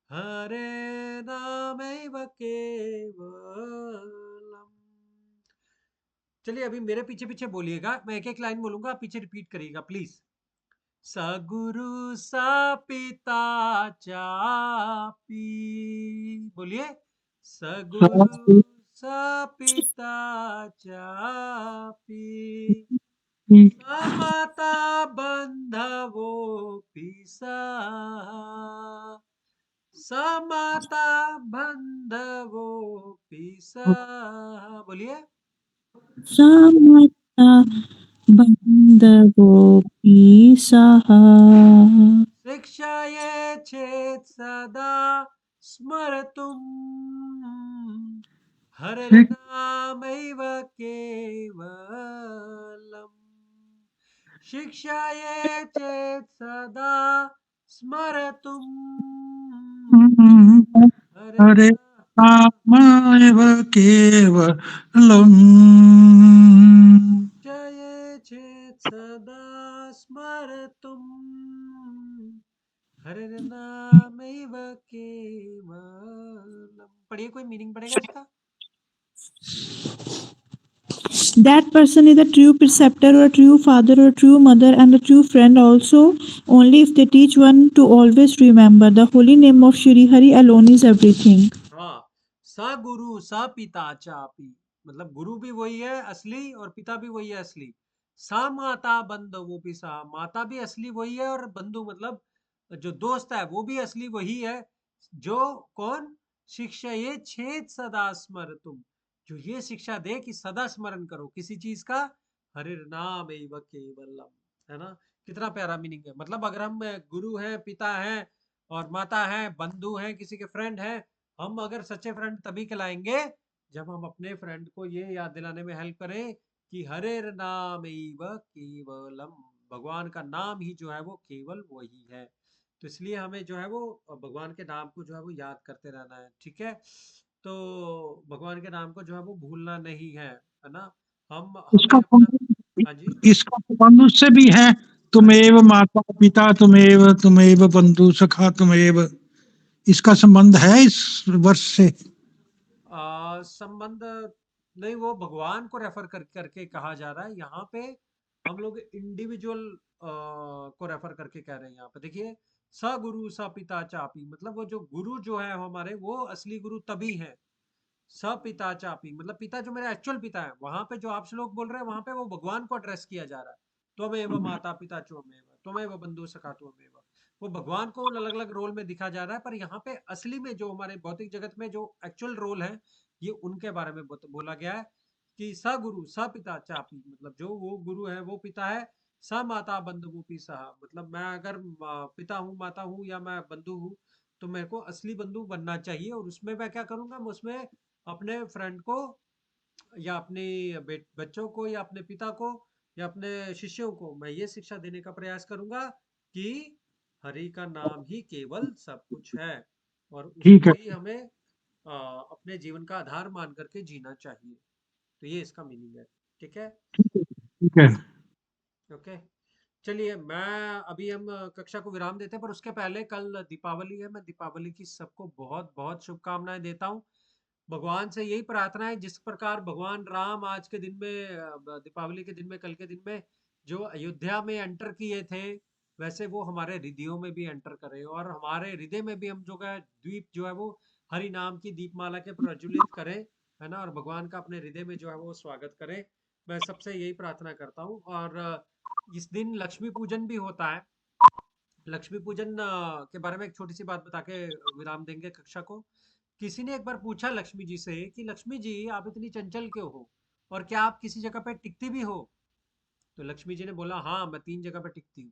हरिर्नामैव केवलम्। चलिए अभी मेरे पीछे पीछे बोलिएगा, मैं एक एक लाइन बोलूंगा, आप पीछे रिपीट करिएगा प्लीज। सगुरु सपिता चापी, बोलिए। सगुरु सपिता चापी समता बंधवो पिसः समता बंधवो पिसः, बोलिए। समता बंधवोऽपि सः शिक्षये चेत् सदा स्मर्तुम् हरिर्नामैव केवलम् शिक्षये चेत् सदा स्मर्तुम् हरे नामैव केवलम् शिक्षये चेत् सदा स्मर्तुम् हरिर्नामैव केवलम्। पढ़िए, कोई मीनिंग पड़ेगा इसका? That person is a true preceptor or a true father or a true mother and a true friend also, only if they teach one to always remember the holy name of Shri Hari alone is everything. हाँ, स गुरु स पिता चापी, मतलब गुरु भी वही है असली और पिता भी वही है असली। सा माता बंधु भी सा, माता भी असली वही है और बंधु मतलब जो दोस्त है वो भी असली वही है। जो कौन? शिक्षा ये छेद सदा स्मर तुम, जो ये शिक्षा दे कि सदा स्मरण करो किसी चीज का, हरिर नाम एव केवलम, है ना। कितना प्यारा मीनिंग है। मतलब अगर हम गुरु हैं, पिता हैं और माता हैं, बंधु हैं, किसी के फ्रेंड हैं, हम अगर सच्चे फ्रेंड तभी कहलाएंगे जब हम अपने फ्रेंड को ये याद दिलाने में हेल्प करें कि हरेर नाम केवलम, भगवान का नाम ही जो है वो केवल वही है। तो इसलिए हमें जो है वो भगवान के नाम को जो है वो याद करते रहना है, ठीक है। तो भगवान के नाम को जो है वो भूलना नहीं है ना। इसका हमें अपना, हाँ जी, इसका संबंध उससे भी है, तुमेव माता पिता तुमेव बंधु सखा तुमेव, इसका संबंध है इस वर्ष से। संबंध नहीं, वो भगवान को रेफर करके कहा जा रहा है यहाँ पे। हम लोग इंडिविजुअल को रेफर करके कह रहे हैं यहाँ पे। देखिए, स गुरु स पिता चापी, मतलब वो जो गुरु जो है हमारे, वो असली गुरु तभी है। स पिता चापी मतलब पिता जो मेरा एक्चुअल पिता है, वहां पे जो आप श्लोक बोल रहे हैं वहां पे वो भगवान को एड्रेस किया जा रहा है। त्वमेव माता पिता चोमेव त्वमेव बंधु सखा त्वमेव, वो भगवान को अलग अलग रोल में दिखा जा रहा है, पर यहाँ पे असली में जो हमारे भौतिक जगत में जो एक्चुअल रोल है, ये उनके बारे में बोला गया है कि स गुरु स पिता चापी, मतलब जो वो गुरु है वो पिता है। स माता बंधु भी सहा, मतलब मैं अगर पिता हूँ, माता हूँ या मैं बंधु हूँ, तो मेरे को असली बंधु बनना चाहिए। और उसमें मैं क्या करूंगा, मैं उसमें अपने फ्रेंड को या अपने बच्चों को या अपने पिता को या अपने शिष्यों को मैं ये शिक्षा देने का प्रयास करूंगा कि हरि का नाम ही केवल सब कुछ है और ठीक उसको है, ही हमें अपने जीवन का आधार मान करके जीना चाहिए। तो ये इसका मीनिंग है, ठीक है। ठीक है। ओके, चलिए मैं अभी हम कक्षा को विराम देते हैं, पर उसके पहले कल दीपावली है, मैं दीपावली की सबको बहुत बहुत शुभकामनाएं देता हूँ। भगवान से यही प्रार्थना है, जिस प्रकार भगवान राम आज के दिन में दीपावली के दिन में, कल के दिन में जो अयोध्या में एंटर किए थे, वैसे वो हमारे हृदयों में भी एंटर करें और हमारे हृदय में भी हम जो है द्वीप जो है वो हरि नाम की दीपमाला के प्रज्वलित करें, है ना। और भगवान का अपने हृदय में जो है वो स्वागत करें। मैं सबसे यही प्रार्थना करता हूँ। और इस दिन लक्ष्मी पूजन भी होता है। लक्ष्मी पूजन के बारे में एक छोटी सी बात बता के विराम देंगे कक्षा को। किसी ने एक बार पूछा लक्ष्मी जी से कि लक्ष्मी जी आप इतनी चंचल क्यों हो और क्या आप किसी जगह पे टिकती भी हो? तो लक्ष्मी जी ने बोला हाँ, मैं 3 जगह पे टिकती हूँ।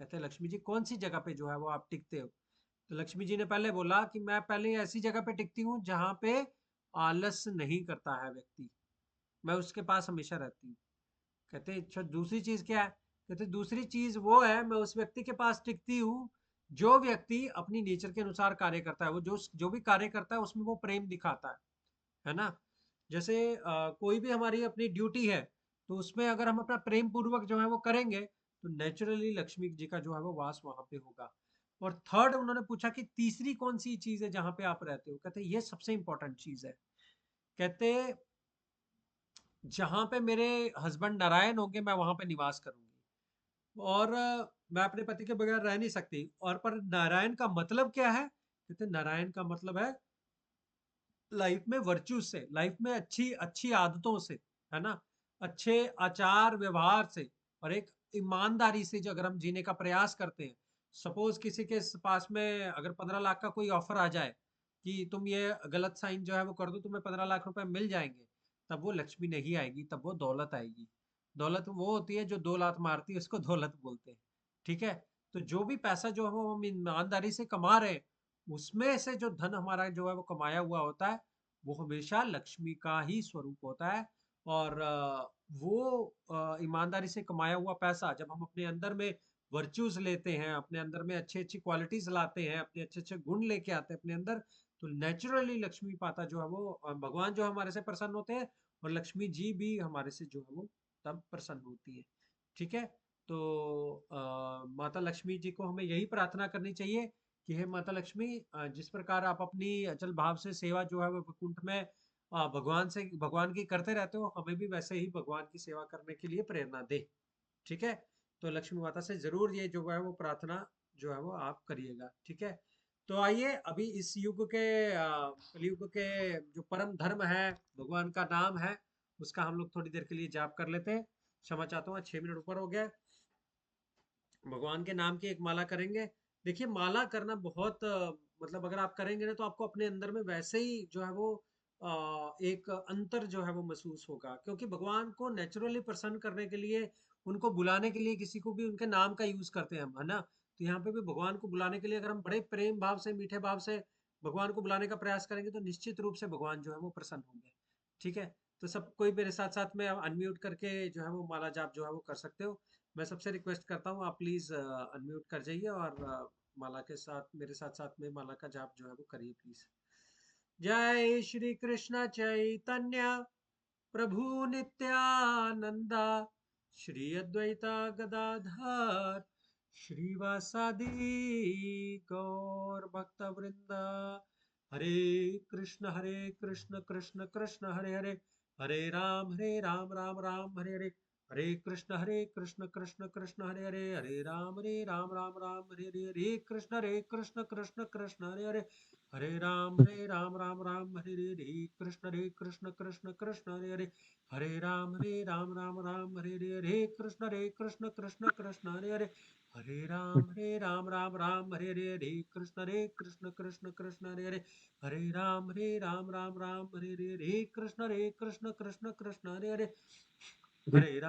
कहते हैं लक्ष्मी जी कौन सी जगह पे जो है वो आप टिकते हो? तो लक्ष्मी जी ने पहले बोला कि मैं पहले ऐसी जगह पे टिकती हूँ जहाँ पे आलस नहीं करता है व्यक्ति, मैं उसके पास हमेशा रहती हूँ। कहते अच्छा दूसरी चीज क्या है? कहते दूसरी चीज वो है, मैं उस व्यक्ति के पास टिकती हूँ जो व्यक्ति अपनी नेचर के अनुसार कार्य करता है। वो जो भी कार्य करता है उसमें वो प्रेम दिखाता है ना? जैसे कोई भी हमारी अपनी ड्यूटी है, तो उसमें अगर हम अपना प्रेम पूर्वक जो है वो करेंगे, तो नेचुरली लक्ष्मी जी का जो है वो वास वहां पे होगा। और थर्ड उन्होंने पूछा कि तीसरी कौन सी चीज है जहां पे आप रहते हो? कहते ये सबसे इंपॉर्टेंट चीज है। कहते जहां पे मेरे हस्बैंड नारायण होंगे मैं वहां पे निवास करूंगी। और मैं अपने पति के बगैर रह नहीं सकती। और पर नारायण का मतलब क्या है? कहते नारायण का मतलब है लाइफ में वर्च्यू से, लाइफ में अच्छी अच्छी आदतों से, है ना? अच्छे आचार व्यवहार से और एक ईमानदारी से जो अगर हम जीने का प्रयास करते हैं। सपोज किसी के पास में अगर 15 लाख का कोई ऑफर आ जाए कि तुम ये गलत साइन जो है वो कर दो, तुम्हें 15 लाख रुपए मिल जाएंगे, तब वो लक्ष्मी नहीं आएगी, तब वो दौलत आएगी। दौलत वो होती है जो 2 लात मारती है, उसको दौलत बोलते हैं। ठीक है? तो जो भी पैसा जो है वो हम ईमानदारी से कमा रहे हैं, उसमें से जो धन हमारा जो है वो कमाया हुआ होता है, वो हमेशा लक्ष्मी का ही स्वरूप होता है। और वो ईमानदारी से कमाया हुआ पैसा जब हम अपने अंदर में वर्च्यूज लेते हैं, अपने अंदर में अच्छी अच्छी क्वालिटीज लाते हैं, अपने अच्छे अच्छे गुण लेके आते हैं अपने अंदर, तो नेचुरली लक्ष्मी पाता जो है वो भगवान जो हमारे से प्रसन्न होते हैं, और लक्ष्मी जी भी हमारे से जो है वो तब प्रसन्न होती है। ठीक है? तो माता लक्ष्मी जी को हमें यही प्रार्थना करनी चाहिए कि हे माता लक्ष्मी, जिस प्रकार आप अपनी अचल भाव से सेवा जो है वो वैकुंठ में भगवान की करते रहते हो, हमें भी वैसे ही भगवान की सेवा करने के लिए प्रेरणा दे। ठीक है? तो लक्ष्मी माता से जरूर ये जो है वो प्रार्थना जो है वो आप करिएगा। ठीक है? तो आइए अभी इस युग के कलयुग के जो परम धर्म है, भगवान का नाम है, उसका हम लोग थोड़ी देर के लिए जाप कर लेते हैं। क्षमा चाहता हूँ, 6 मिनट ऊपर हो गया है। भगवान के नाम की एक माला करेंगे। देखिए माला करना बहुत मतलब अगर आप करेंगे ना, तो आपको अपने अंदर में वैसे ही जो है वो एक अंतर जो है वो महसूस होगा, क्योंकि भगवान को नेचुरली प्रसन्न करने के लिए, उनको बुलाने के लिए किसी को भी उनके नाम का यूज करते हैं हम, है ना? तो यहाँ पे भी भगवान को बुलाने के लिए अगर हम बड़े प्रेम भाव से, मीठे भाव से भगवान को बुलाने का प्रयास करेंगे, तो निश्चित रूप से भगवान जो है वो प्रसन्न होंगे। ठीक है? तो सब कोई मेरे साथ साथ में अनम्यूट करके जो है वो माला जाप जो है वो कर सकते हो। मैं सबसे रिक्वेस्ट करता हूँ, आप प्लीज अनम्यूट कर जाइए और माला के साथ मेरे साथ साथ में माला का जाप जो है वो करिए प्लीज। जय श्री कृष्ण चैतन्य प्रभु नित्यानंदा, श्री अद्वैता गदाधर श्रीवासादि गौर भक्त वृंदा। हरे कृष्ण कृष्ण कृष्ण हरे हरे, हरे राम राम राम हरे हरे, हरे कृष्ण कृष्ण हरे हरे, हरे राम राम राम हरे हरे, हरे कृष्ण कृष्ण कृष्ण हरे हरे, हरे राम राम राम हरे हरे, कृष्ण कृष्ण कृष्ण हरे हरे, हरे राम राम राम हरे हरे, हरे कृष्ण कृष्ण कृष्ण हरे हरे, हरे राम राम राम हरे हरे, कृष्ण कृष्ण कृष्ण हरे हरे, हरे राम राम राम हरे हरे, हरे कृष्ण कृष्ण कृष्ण हरे हरे, हरे राम राम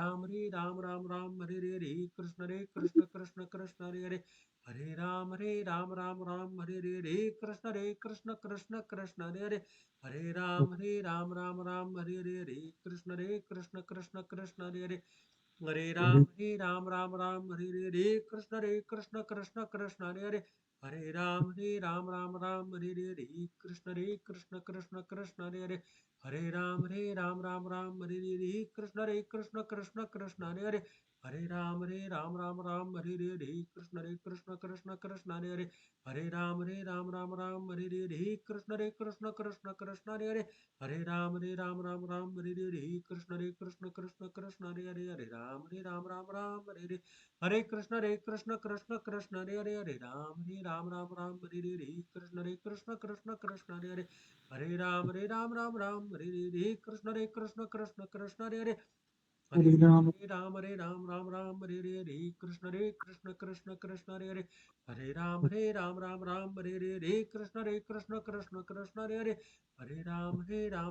राम हरे हरे, कृष्ण कृष्ण कृष्ण हरे हरे, हरे राम राम राम हरे हरे, कृष्ण कृष्ण कृष्ण हरे हरे, हरे राम राम राम हरे हरे, कृष्ण कृष्ण कृष्ण हरे हरे, हरे राम राम हरे हरे, कृष्ण कृष्ण कृष्ण हरे हरे, हरे राम राम हरे हरे, कृष्ण कृष्ण कृष्ण हरे हरे, हरे राम राम हरे हरे, कृष्ण कृष्ण कृष्ण हरे हरे, हरे राम राम राम हरे हरे, कृष्ण कृष्ण कृष्ण हरे हरे, हरे राम राम राम हरे हरे, कृष्ण कृष्ण कृष्ण हरे हरे, हरे राम राम राम हरे हरे, कृष्ण कृष्ण कृष्ण हरे हरे, हरे राम राम हरे हरे, हरे कृष्ण कृष्ण कृष्ण हरे हरे, हरे राम राम हरे हरे, कृष्ण कृष्ण कृष्ण हरे हरे, हरे राम राम हरे हरे, कृष्ण कृष्ण कृष्ण हरे हरे, हरे राम हरे राम राम हरे हरे, कृष्ण कृष्ण कृष्ण हरे हरे, हरे राम राम हरे हरे, कृष्ण कृष्ण कृष्ण हरे हरे, हरे राम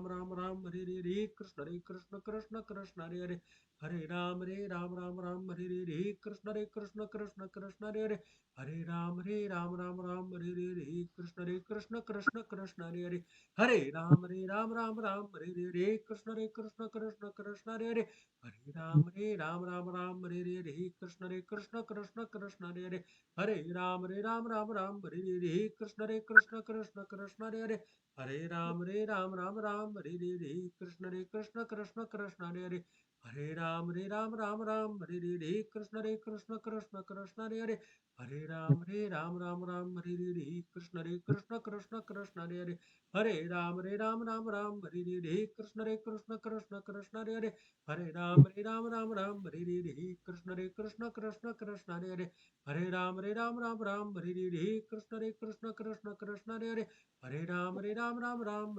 राम राम हरे हरे, कृष्ण कृष्ण कृष्ण हरे हरे, हरे राम राम राम हरे हरे कृष्ण कृष्ण कृष्ण हरे हरे हरे राम राम हरे कृष्ण कृष्ण कृष्ण हरे हरे राम राम हरे कृष्ण कृष्ण हरे राम हरे कृष्ण कृष्ण हरे राम हरे कृष्ण कृष्ण हरे राम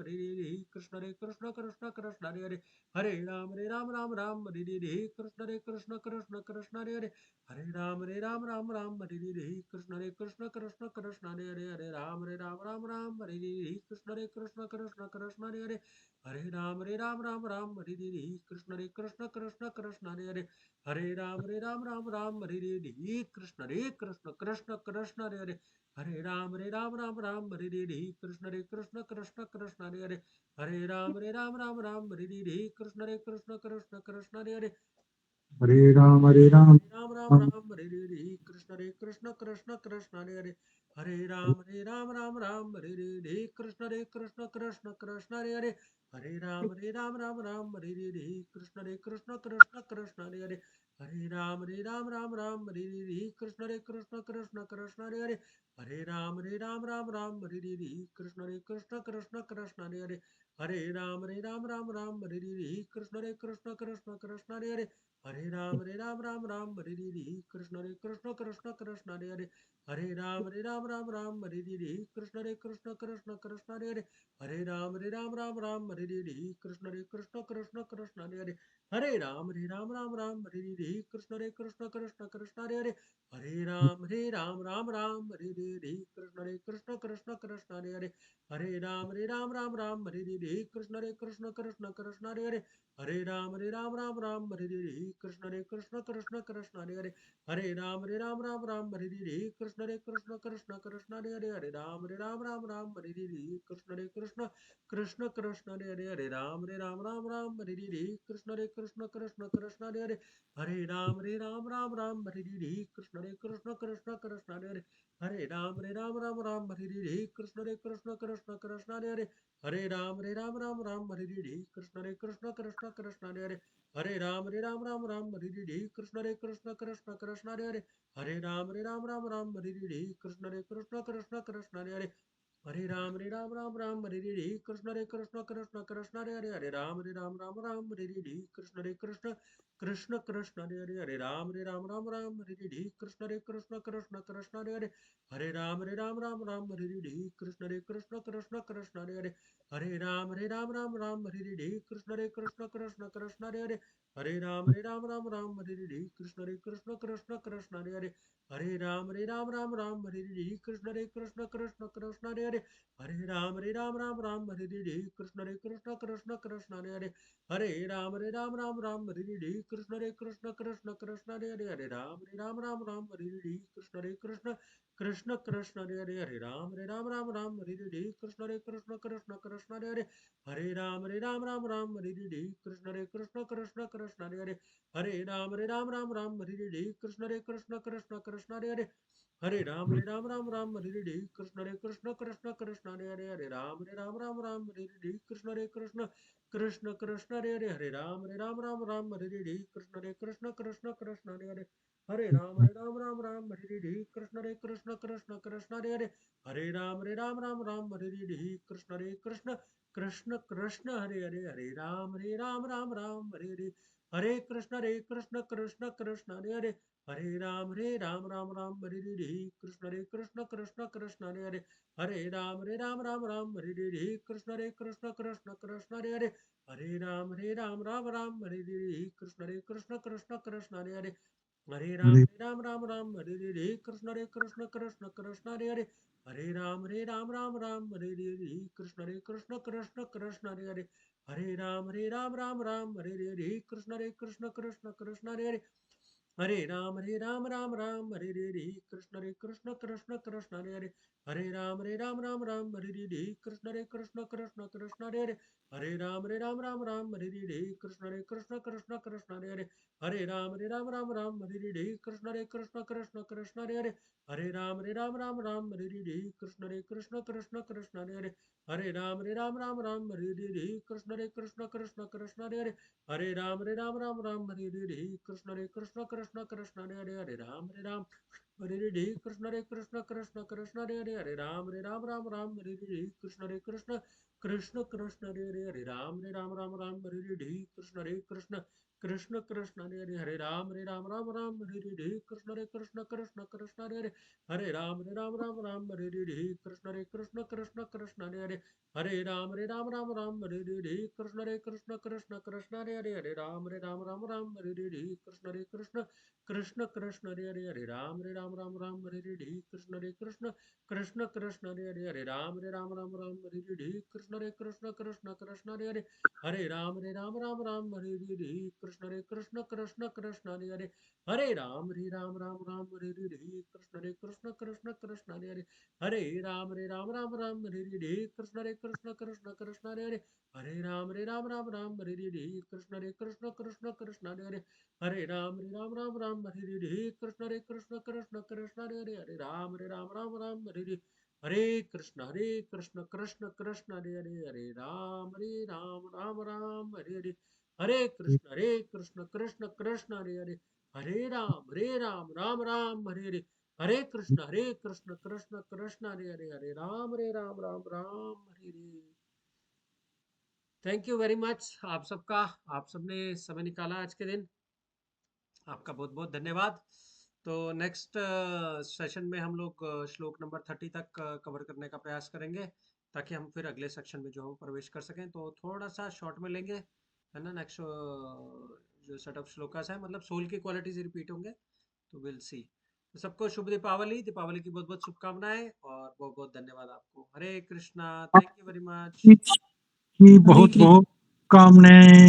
हरे कृष्ण हरे राम हरे कृष्ण हरे राम कृष्ण हरे राम हरे कृष्ण हरे राम हरे कृष्ण हरे राम हरे कृष्ण हरे राम हरे कृष्ण हरे राम कृष्ण हरे राम कृष्ण हरे राम हरे कृष्ण हरे राम कृष्ण हरे राम हरे कृष्ण हरे राम कृष्ण हरे राम कृष्ण हरे राम कृष्ण हरे राम कृष्ण हरे कृष्ण हरे कृष्ण हरे कृष्ण हरे कृष्ण हरे राम कृष्ण हरे राम हरे हरे राम हरे राम हरे हरे राम हरे हरे राम कृष्ण हरे राम कृष्ण हरे राम हरे राम हरे कृष्ण हरे राम हरे कृष्ण हरे राम हरे कृष्ण हरे राम हरे कृष्ण हरे राम कृष्ण हरे राम कृष्ण हरे राम हरे कृष्ण हरे राम हरे कृष्ण हरे राम हरे कृष्ण हरे राम हरे कृष्ण हरे राम हरे कृष्ण हरे राम हरे कृष्ण हरे राम हरे कृष्ण हरे राम हरे कृष्ण हरे राम हरे कृष्ण हरे राम हरे कृष्ण हरे राम हरे कृष्ण हरे राम हरे कृष्ण हरे राम हरे कृष्ण कृष्ण हरे राम हरे कृष्ण हरे राम हरे कृष्ण हरे राम हरे कृष्ण हरे राम हरे कृष्ण हरे राम हरे कृष्ण हरे राम हरे कृष्ण हरे राम हरे हरे राम हरे कृष्ण हरे Ram Hare Hare Ram Ram Ram Hare Hare Hare Krishna Krishna Krishna Hare Hare Hare Ram Ram Ram Hare Hare Krishna Krishna Krishna Hare Hare Hare Ram Ram Ram Hare Hare Krishna Krishna Hare Hare Hare Ram Ram Hare Hare Krishna Krishna Hare Hare Hare Ram Ram Hare Hare Krishna Krishna Hare Hare Hare Ram Ram Hare Hare Krishna Krishna Hare Hare Hare Ram Ram Hare Hare Krishna Krishna Hare Hare Hare Ram Ram Hare Hare Krishna Krishna Hare Hare Ram Hare Hare Krishna Krishna Hare Hare Hare Ram Ram Hare Hare Krishna Krishna Hare Hare Ram Ram Hare Hare Krishna Krishna Hare Hare Hare Ram Ram Hare Hare Krishna Krishna Hare Hare Hare Ram Ram Hare Hare Krishna Krishna Hare Hare Hare Ram Ram Hare Hare Krishna Krishna Hare Hare Hare Ram Ram Hare Hare Krishna Krishna Hare Hare Hare Ram Ram Hare Hare Krishna Krishna Hare Hare Hare Ram Ram Hare Hare Krishna Krishna Hare Hare Hare Ram Ram Hare Hare Krishna Krishna Hare Hare Hare Ram Ram Hare Hare Krishna Krishna Hare Hare Hare Ram Ram Hare Hare Krishna Krishna Hare Hare Hare Ram Ram Hare Hare Krishna Krishna Hare Hare Hare Ram Ram Hare Hare Krishna Krishna Hare Hare Hare Ram Ram Hare Hare Hare Krishna Krishna Hare Hare Hare Ram Ram Hare Hare Hare Krishna Krishna Hare Hare Hare Ram Ram Hare Hare Hare Krishna Krishna Hare Hare Hare Ram Ram Hare Hare thank you very much आप सबका। आप सबने समय निकाला आज के दिन, आपका बहुत बहुत धन्यवाद। तो नेक्स्ट सेशन में हम लोग श्लोक नंबर 30 तक कवर करने का प्रयास करेंगे, ताकि हम फिर अगले सेक्शन में जो है प्रवेश कर सकें। तो थोड़ा सा शॉर्ट में लेंगे, है ना। नेक्स्ट जो सेट ऑफ श्लोकास है, मतलब सोल की क्वालिटीज रिपीट होंगे, तो विल सी। तो सबको शुभ दीपावली, दीपावली की बहुत बहुत शुभकामनाएं और बहुत बहुत धन्यवाद आपको। Hare Krishna, thank you very much. की हरे बहुत कृष्ण। बहुत कामनाएं।